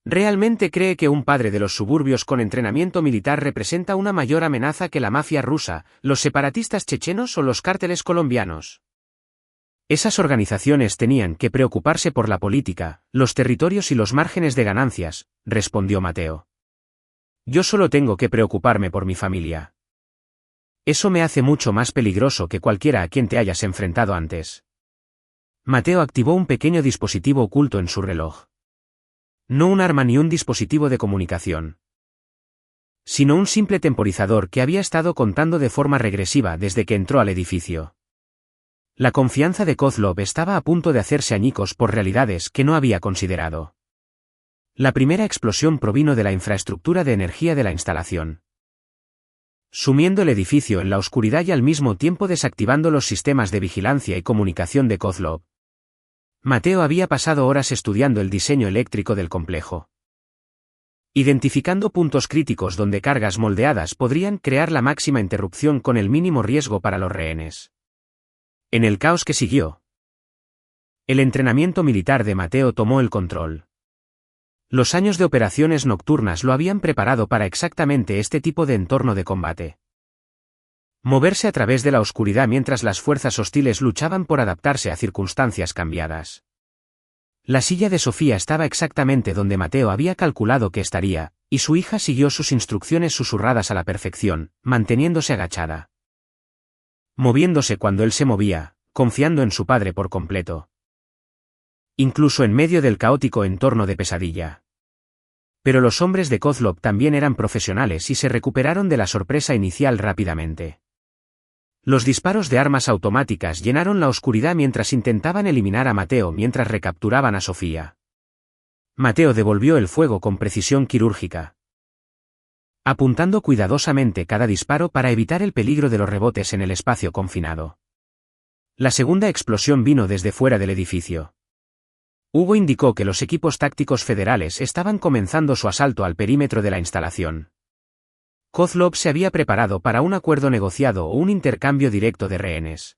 ¿Realmente cree que un padre de los suburbios con entrenamiento militar representa una mayor amenaza que la mafia rusa, los separatistas chechenos o los cárteles colombianos? Esas organizaciones tenían que preocuparse por la política, los territorios y los márgenes de ganancias, respondió Mateo. Yo solo tengo que preocuparme por mi familia. Eso me hace mucho más peligroso que cualquiera a quien te hayas enfrentado antes. Mateo activó un pequeño dispositivo oculto en su reloj. No un arma ni un dispositivo de comunicación, sino un simple temporizador que había estado contando de forma regresiva desde que entró al edificio. La confianza de Kozlov estaba a punto de hacerse añicos por realidades que no había considerado. La primera explosión provino de la infraestructura de energía de la instalación, sumiendo el edificio en la oscuridad y al mismo tiempo desactivando los sistemas de vigilancia y comunicación de Kozlov. Mateo había pasado horas estudiando el diseño eléctrico del complejo, identificando puntos críticos donde cargas moldeadas podrían crear la máxima interrupción con el mínimo riesgo para los rehenes. En el caos que siguió, el entrenamiento militar de Mateo tomó el control. Los años de operaciones nocturnas lo habían preparado para exactamente este tipo de entorno de combate. Moverse a través de la oscuridad mientras las fuerzas hostiles luchaban por adaptarse a circunstancias cambiadas. La silla de Sofía estaba exactamente donde Mateo había calculado que estaría, y su hija siguió sus instrucciones susurradas a la perfección, manteniéndose agachada, moviéndose cuando él se movía, confiando en su padre por completo. Incluso en medio del caótico entorno de pesadilla. Pero los hombres de Kozlov también eran profesionales y se recuperaron de la sorpresa inicial rápidamente. Los disparos de armas automáticas llenaron la oscuridad mientras intentaban eliminar a Mateo mientras recapturaban a Sofía. Mateo devolvió el fuego con precisión quirúrgica, apuntando cuidadosamente cada disparo para evitar el peligro de los rebotes en el espacio confinado. La segunda explosión vino desde fuera del edificio. Hugo indicó que los equipos tácticos federales estaban comenzando su asalto al perímetro de la instalación. Kozlov se había preparado para un acuerdo negociado o un intercambio directo de rehenes,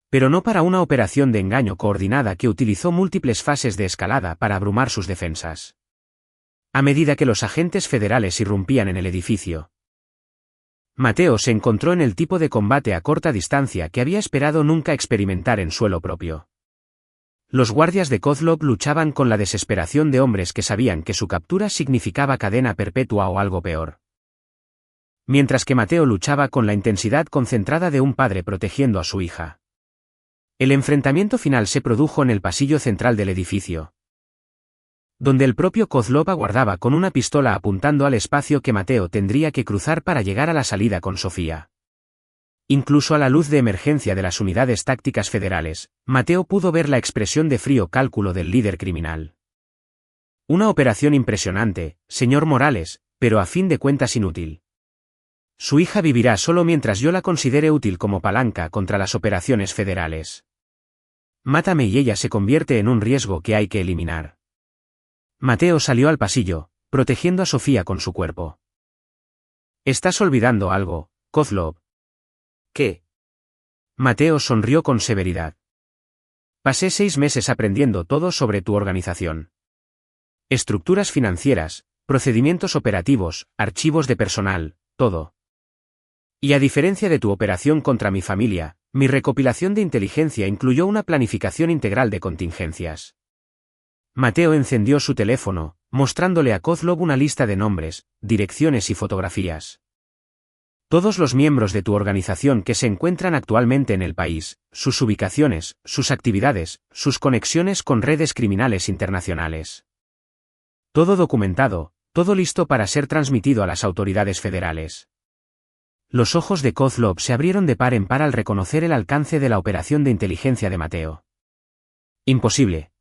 pero no para una operación de engaño coordinada que utilizó múltiples fases de escalada para abrumar sus defensas. A medida que los agentes federales irrumpían en el edificio, Mateo se encontró en el tipo de combate a corta distancia que había esperado nunca experimentar en suelo propio. Los guardias de Kozlov luchaban con la desesperación de hombres que sabían que su captura significaba cadena perpetua o algo peor. Mientras que Mateo luchaba con la intensidad concentrada de un padre protegiendo a su hija. El enfrentamiento final se produjo en el pasillo central del edificio, donde el propio Kozlov aguardaba con una pistola apuntando al espacio que Mateo tendría que cruzar para llegar a la salida con Sofía. Incluso a la luz de emergencia de las unidades tácticas federales, Mateo pudo ver la expresión de frío cálculo del líder criminal. Una operación impresionante, señor Morales, pero a fin de cuentas inútil. Su hija vivirá solo mientras yo la considere útil como palanca contra las operaciones federales. Mátame y ella se convierte en un riesgo que hay que eliminar. Mateo salió al pasillo, protegiendo a Sofía con su cuerpo. Estás olvidando algo, Kozlov. ¿Qué? Mateo sonrió con severidad. Pasé 6 meses aprendiendo todo sobre tu organización. Estructuras financieras, procedimientos operativos, archivos de personal, todo. Y a diferencia de tu operación contra mi familia, mi recopilación de inteligencia incluyó una planificación integral de contingencias. Mateo encendió su teléfono, mostrándole a Kozlov una lista de nombres, direcciones y fotografías. Todos los miembros de tu organización que se encuentran actualmente en el país, sus ubicaciones, sus actividades, sus conexiones con redes criminales internacionales. Todo documentado, todo listo para ser transmitido a las autoridades federales. Los ojos de Kozlov se abrieron de par en par al reconocer el alcance de la operación de inteligencia de Mateo. Imposible.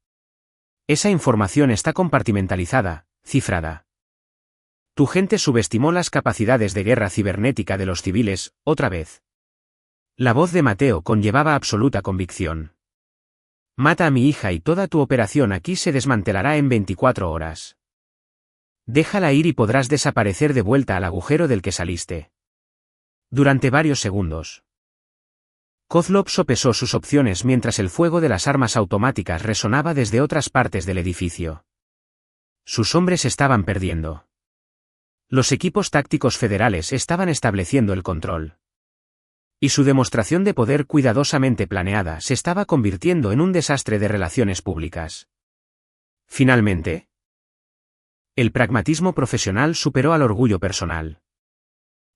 Esa información está compartimentalizada, cifrada. Tu gente subestimó las capacidades de guerra cibernética de los civiles, otra vez. La voz de Mateo conllevaba absoluta convicción. Mata a mi hija y toda tu operación aquí se desmantelará en 24 horas. Déjala ir y podrás desaparecer de vuelta al agujero del que saliste. Durante varios segundos. Kozlov sopesó sus opciones mientras el fuego de las armas automáticas resonaba desde otras partes del edificio. Sus hombres estaban perdiendo. Los equipos tácticos federales estaban estableciendo el control. Y su demostración de poder cuidadosamente planeada se estaba convirtiendo en un desastre de relaciones públicas. Finalmente, el pragmatismo profesional superó al orgullo personal.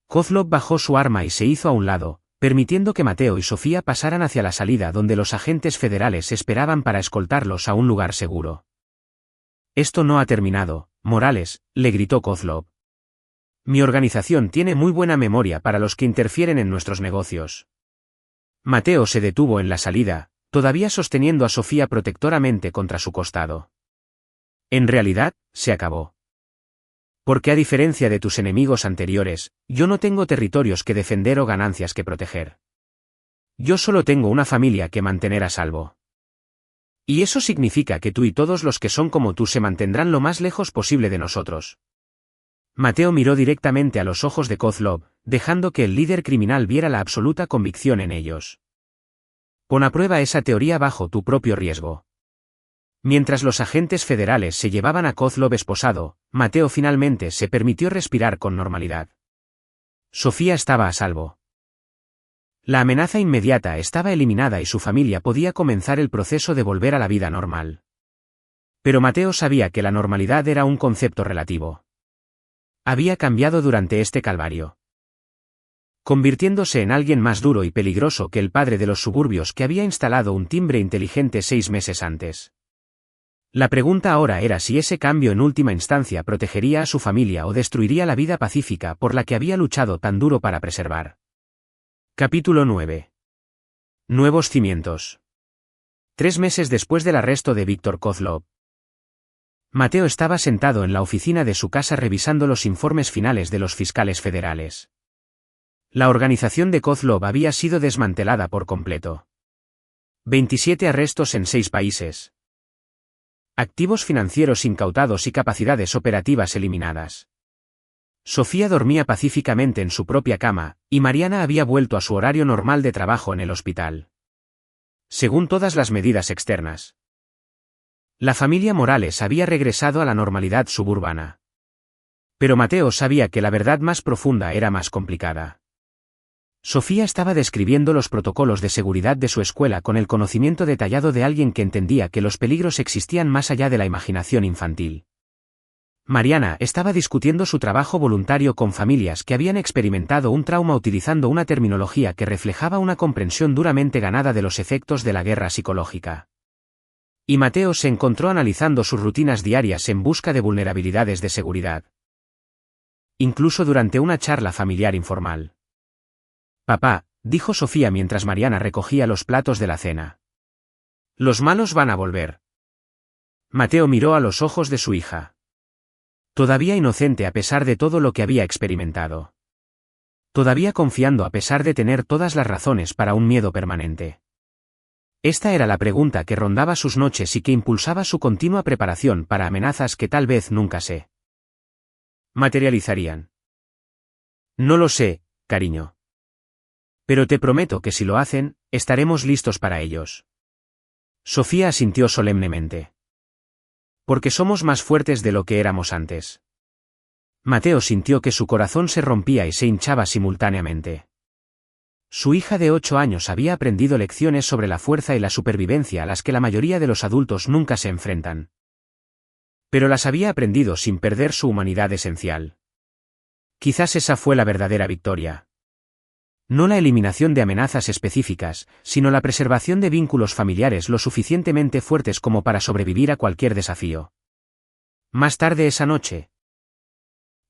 Kozlov bajó su arma y se hizo a un lado, permitiendo que Mateo y Sofía pasaran hacia la salida donde los agentes federales esperaban para escoltarlos a un lugar seguro. Esto no ha terminado, Morales, le gritó Kozlov. Mi organización tiene muy buena memoria para los que interfieren en nuestros negocios. Mateo se detuvo en la salida, todavía sosteniendo a Sofía protectoramente contra su costado. En realidad, se acabó. Porque a diferencia de tus enemigos anteriores, yo no tengo territorios que defender o ganancias que proteger. Yo solo tengo una familia que mantener a salvo. Y eso significa que tú y todos los que son como tú se mantendrán lo más lejos posible de nosotros. Mateo miró directamente a los ojos de Kozlov, dejando que el líder criminal viera la absoluta convicción en ellos. Pon a prueba esa teoría bajo tu propio riesgo. Mientras los agentes federales se llevaban a Kozlov esposado, Mateo finalmente se permitió respirar con normalidad. Sofía estaba a salvo. La amenaza inmediata estaba eliminada y su familia podía comenzar el proceso de volver a la vida normal. Pero Mateo sabía que la normalidad era un concepto relativo. Había cambiado durante este calvario, convirtiéndose en alguien más duro y peligroso que el padre de los suburbios que había instalado un timbre inteligente 6 meses antes. La pregunta ahora era si ese cambio en última instancia protegería a su familia o destruiría la vida pacífica por la que había luchado tan duro para preservar. Capítulo 9. Nuevos cimientos. 3 meses después del arresto de Víctor Kozlov, Mateo estaba sentado en la oficina de su casa revisando los informes finales de los fiscales federales. La organización de Kozlov había sido desmantelada por completo. 27 arrestos en 6 países. Activos financieros incautados y capacidades operativas eliminadas. Sofía dormía pacíficamente en su propia cama, y Mariana había vuelto a su horario normal de trabajo en el hospital. Según todas las medidas externas, la familia Morales había regresado a la normalidad suburbana. Pero Mateo sabía que la verdad más profunda era más complicada. Sofía estaba describiendo los protocolos de seguridad de su escuela con el conocimiento detallado de alguien que entendía que los peligros existían más allá de la imaginación infantil. Mariana estaba discutiendo su trabajo voluntario con familias que habían experimentado un trauma utilizando una terminología que reflejaba una comprensión duramente ganada de los efectos de la guerra psicológica. Y Mateo se encontró analizando sus rutinas diarias en busca de vulnerabilidades de seguridad. Incluso durante una charla familiar informal. Papá, dijo Sofía mientras Mariana recogía los platos de la cena. Los malos van a volver. Mateo miró a los ojos de su hija. Todavía inocente a pesar de todo lo que había experimentado. Todavía confiando a pesar de tener todas las razones para un miedo permanente. Esta era la pregunta que rondaba sus noches y que impulsaba su continua preparación para amenazas que tal vez nunca se materializarían. No lo sé, cariño. Pero te prometo que si lo hacen, estaremos listos para ellos. Sofía asintió solemnemente. Porque somos más fuertes de lo que éramos antes. Mateo sintió que su corazón se rompía y se hinchaba simultáneamente. Su hija de 8 años había aprendido lecciones sobre la fuerza y la supervivencia a las que la mayoría de los adultos nunca se enfrentan. Pero las había aprendido sin perder su humanidad esencial. Quizás esa fue la verdadera victoria. No la eliminación de amenazas específicas, sino la preservación de vínculos familiares lo suficientemente fuertes como para sobrevivir a cualquier desafío. Más tarde esa noche,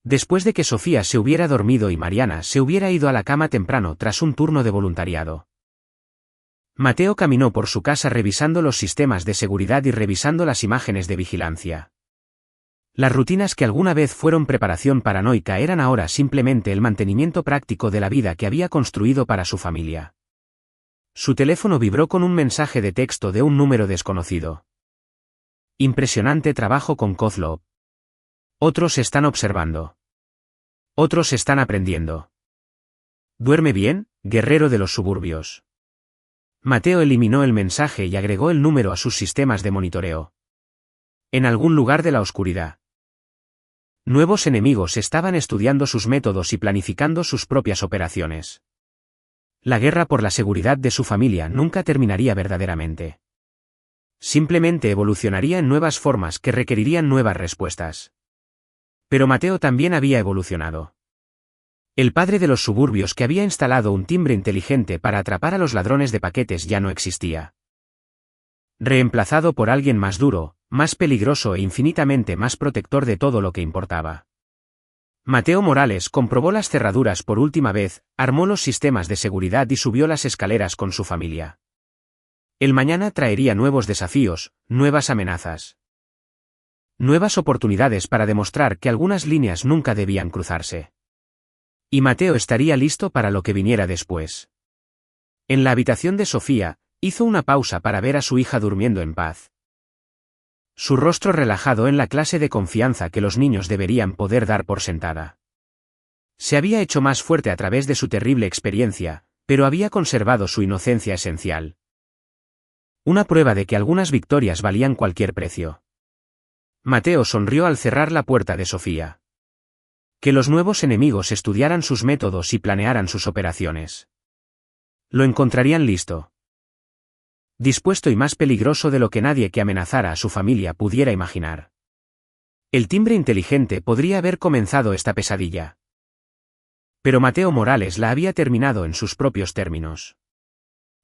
después de que Sofía se hubiera dormido y Mariana se hubiera ido a la cama temprano tras un turno de voluntariado, Mateo caminó por su casa revisando los sistemas de seguridad y revisando las imágenes de vigilancia. Las rutinas que alguna vez fueron preparación paranoica eran ahora simplemente el mantenimiento práctico de la vida que había construido para su familia. Su teléfono vibró con un mensaje de texto de un número desconocido. Impresionante trabajo con Kozlov. Otros están observando. Otros están aprendiendo. ¿Duerme bien, guerrero de los suburbios? Mateo eliminó el mensaje y agregó el número a sus sistemas de monitoreo. En algún lugar de la oscuridad, nuevos enemigos estaban estudiando sus métodos y planificando sus propias operaciones. La guerra por la seguridad de su familia nunca terminaría verdaderamente. Simplemente evolucionaría en nuevas formas que requerirían nuevas respuestas. Pero Mateo también había evolucionado. El padre de los suburbios que había instalado un timbre inteligente para atrapar a los ladrones de paquetes ya no existía. Reemplazado por alguien más duro, más peligroso e infinitamente más protector de todo lo que importaba. Mateo Morales comprobó las cerraduras por última vez, armó los sistemas de seguridad y subió las escaleras con su familia. El mañana traería nuevos desafíos, nuevas amenazas. Nuevas oportunidades para demostrar que algunas líneas nunca debían cruzarse. Y Mateo estaría listo para lo que viniera después. En la habitación de Sofía, hizo una pausa para ver a su hija durmiendo en paz. Su rostro relajado en la clase de confianza que los niños deberían poder dar por sentada. Se había hecho más fuerte a través de su terrible experiencia, pero había conservado su inocencia esencial. Una prueba de que algunas victorias valían cualquier precio. Mateo sonrió al cerrar la puerta de Sofía. Que los nuevos enemigos estudiaran sus métodos y planearan sus operaciones. Lo encontrarían listo. Dispuesto y más peligroso de lo que nadie que amenazara a su familia pudiera imaginar. El timbre inteligente podría haber comenzado esta pesadilla. Pero Mateo Morales la había terminado en sus propios términos.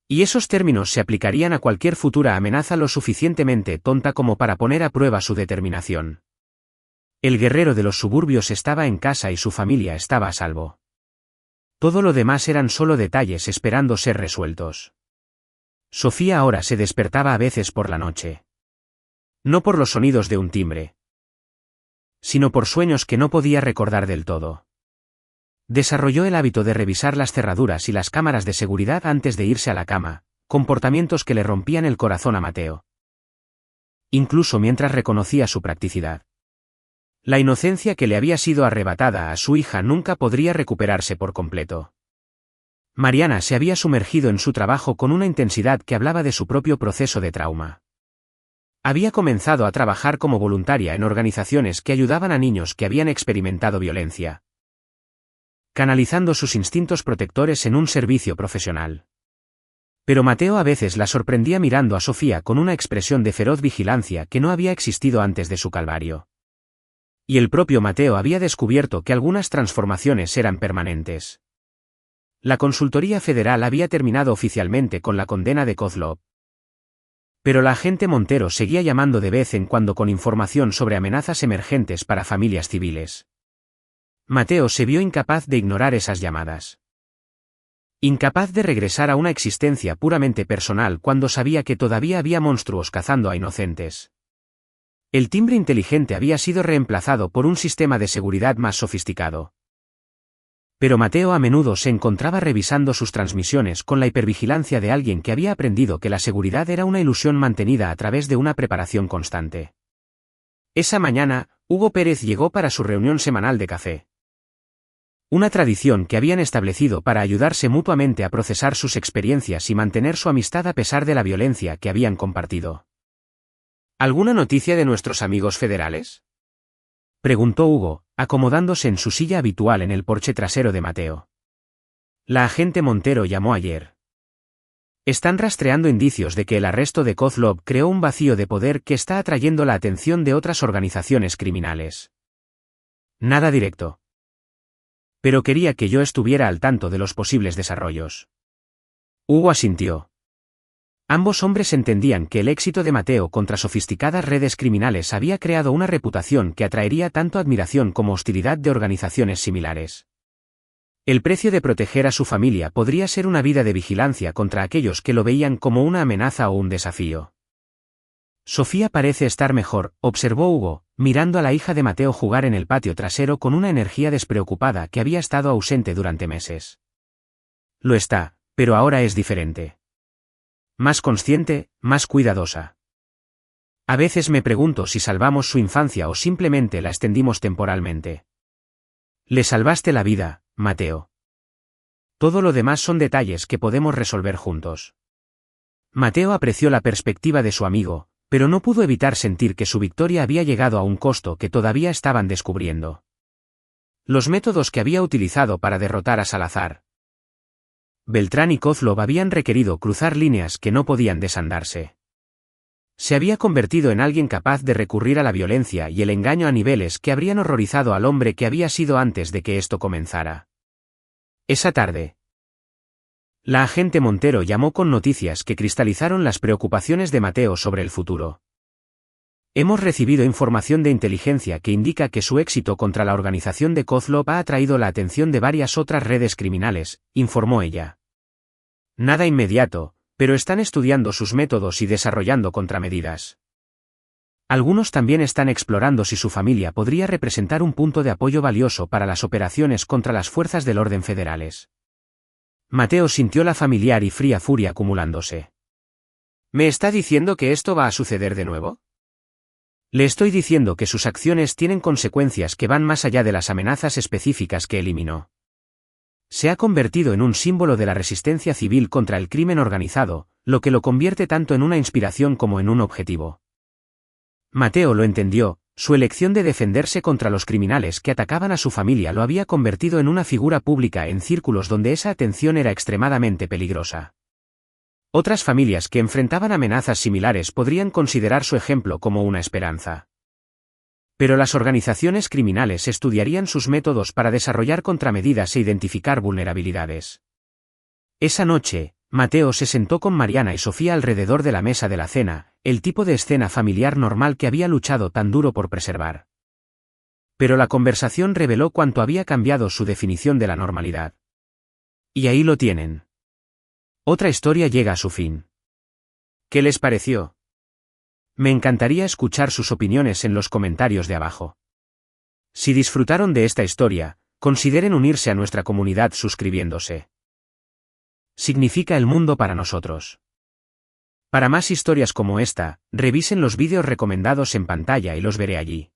Y esos términos se aplicarían a cualquier futura amenaza lo suficientemente tonta como para poner a prueba su determinación. El guerrero de los suburbios estaba en casa y su familia estaba a salvo. Todo lo demás eran solo detalles esperando ser resueltos. Sofía ahora se despertaba a veces por la noche. No por los sonidos de un timbre, sino por sueños que no podía recordar del todo. Desarrolló el hábito de revisar las cerraduras y las cámaras de seguridad antes de irse a la cama, comportamientos que le rompían el corazón a Mateo. Incluso mientras reconocía su practicidad. La inocencia que le había sido arrebatada a su hija nunca podría recuperarse por completo. Mariana se había sumergido en su trabajo con una intensidad que hablaba de su propio proceso de trauma. Había comenzado a trabajar como voluntaria en organizaciones que ayudaban a niños que habían experimentado violencia, canalizando sus instintos protectores en un servicio profesional. Pero Mateo a veces la sorprendía mirando a Sofía con una expresión de feroz vigilancia que no había existido antes de su calvario. Y el propio Mateo había descubierto que algunas transformaciones eran permanentes. La consultoría federal había terminado oficialmente con la condena de Kozlov. Pero la agente Montero seguía llamando de vez en cuando con información sobre amenazas emergentes para familias civiles. Mateo se vio incapaz de ignorar esas llamadas. Incapaz de regresar a una existencia puramente personal cuando sabía que todavía había monstruos cazando a inocentes. El timbre inteligente había sido reemplazado por un sistema de seguridad más sofisticado. Pero Mateo a menudo se encontraba revisando sus transmisiones con la hipervigilancia de alguien que había aprendido que la seguridad era una ilusión mantenida a través de una preparación constante. Esa mañana, Hugo Pérez llegó para su reunión semanal de café. Una tradición que habían establecido para ayudarse mutuamente a procesar sus experiencias y mantener su amistad a pesar de la violencia que habían compartido. ¿Alguna noticia de nuestros amigos federales?, preguntó Hugo, acomodándose en su silla habitual en el porche trasero de Mateo. La agente Montero llamó ayer. Están rastreando indicios de que el arresto de Kozlov creó un vacío de poder que está atrayendo la atención de otras organizaciones criminales. Nada directo. Pero quería que yo estuviera al tanto de los posibles desarrollos. Hugo asintió. Ambos hombres entendían que el éxito de Mateo contra sofisticadas redes criminales había creado una reputación que atraería tanto admiración como hostilidad de organizaciones similares. El precio de proteger a su familia podría ser una vida de vigilancia contra aquellos que lo veían como una amenaza o un desafío. Sofía parece estar mejor, observó Hugo, mirando a la hija de Mateo jugar en el patio trasero con una energía despreocupada que había estado ausente durante meses. Lo está, pero ahora es diferente. Más consciente, más cuidadosa. A veces me pregunto si salvamos su infancia o simplemente la extendimos temporalmente. Le salvaste la vida, Mateo. Todo lo demás son detalles que podemos resolver juntos. Mateo apreció la perspectiva de su amigo, pero no pudo evitar sentir que su victoria había llegado a un costo que todavía estaban descubriendo. Los métodos que había utilizado para derrotar a Salazar, Beltrán y Kozlov habían requerido cruzar líneas que no podían desandarse. Se había convertido en alguien capaz de recurrir a la violencia y el engaño a niveles que habrían horrorizado al hombre que había sido antes de que esto comenzara. Esa tarde, la agente Montero llamó con noticias que cristalizaron las preocupaciones de Mateo sobre el futuro. Hemos recibido información de inteligencia que indica que su éxito contra la organización de Kozlov ha atraído la atención de varias otras redes criminales, informó ella. Nada inmediato, pero están estudiando sus métodos y desarrollando contramedidas. Algunos también están explorando si su familia podría representar un punto de apoyo valioso para las operaciones contra las fuerzas del orden federales. Mateo sintió la familiar y fría furia acumulándose. ¿Me está diciendo que esto va a suceder de nuevo? Le estoy diciendo que sus acciones tienen consecuencias que van más allá de las amenazas específicas que eliminó. Se ha convertido en un símbolo de la resistencia civil contra el crimen organizado, lo que lo convierte tanto en una inspiración como en un objetivo. Mateo lo entendió, su elección de defenderse contra los criminales que atacaban a su familia lo había convertido en una figura pública en círculos donde esa atención era extremadamente peligrosa. Otras familias que enfrentaban amenazas similares podrían considerar su ejemplo como una esperanza. Pero las organizaciones criminales estudiarían sus métodos para desarrollar contramedidas e identificar vulnerabilidades. Esa noche, Mateo se sentó con Mariana y Sofía alrededor de la mesa de la cena, el tipo de escena familiar normal que había luchado tan duro por preservar. Pero la conversación reveló cuánto había cambiado su definición de la normalidad. Y ahí lo tienen. Otra historia llega a su fin. ¿Qué les pareció? Me encantaría escuchar sus opiniones en los comentarios de abajo. Si disfrutaron de esta historia, consideren unirse a nuestra comunidad suscribiéndose. Significa el mundo para nosotros. Para más historias como esta, revisen los vídeos recomendados en pantalla y los veré allí.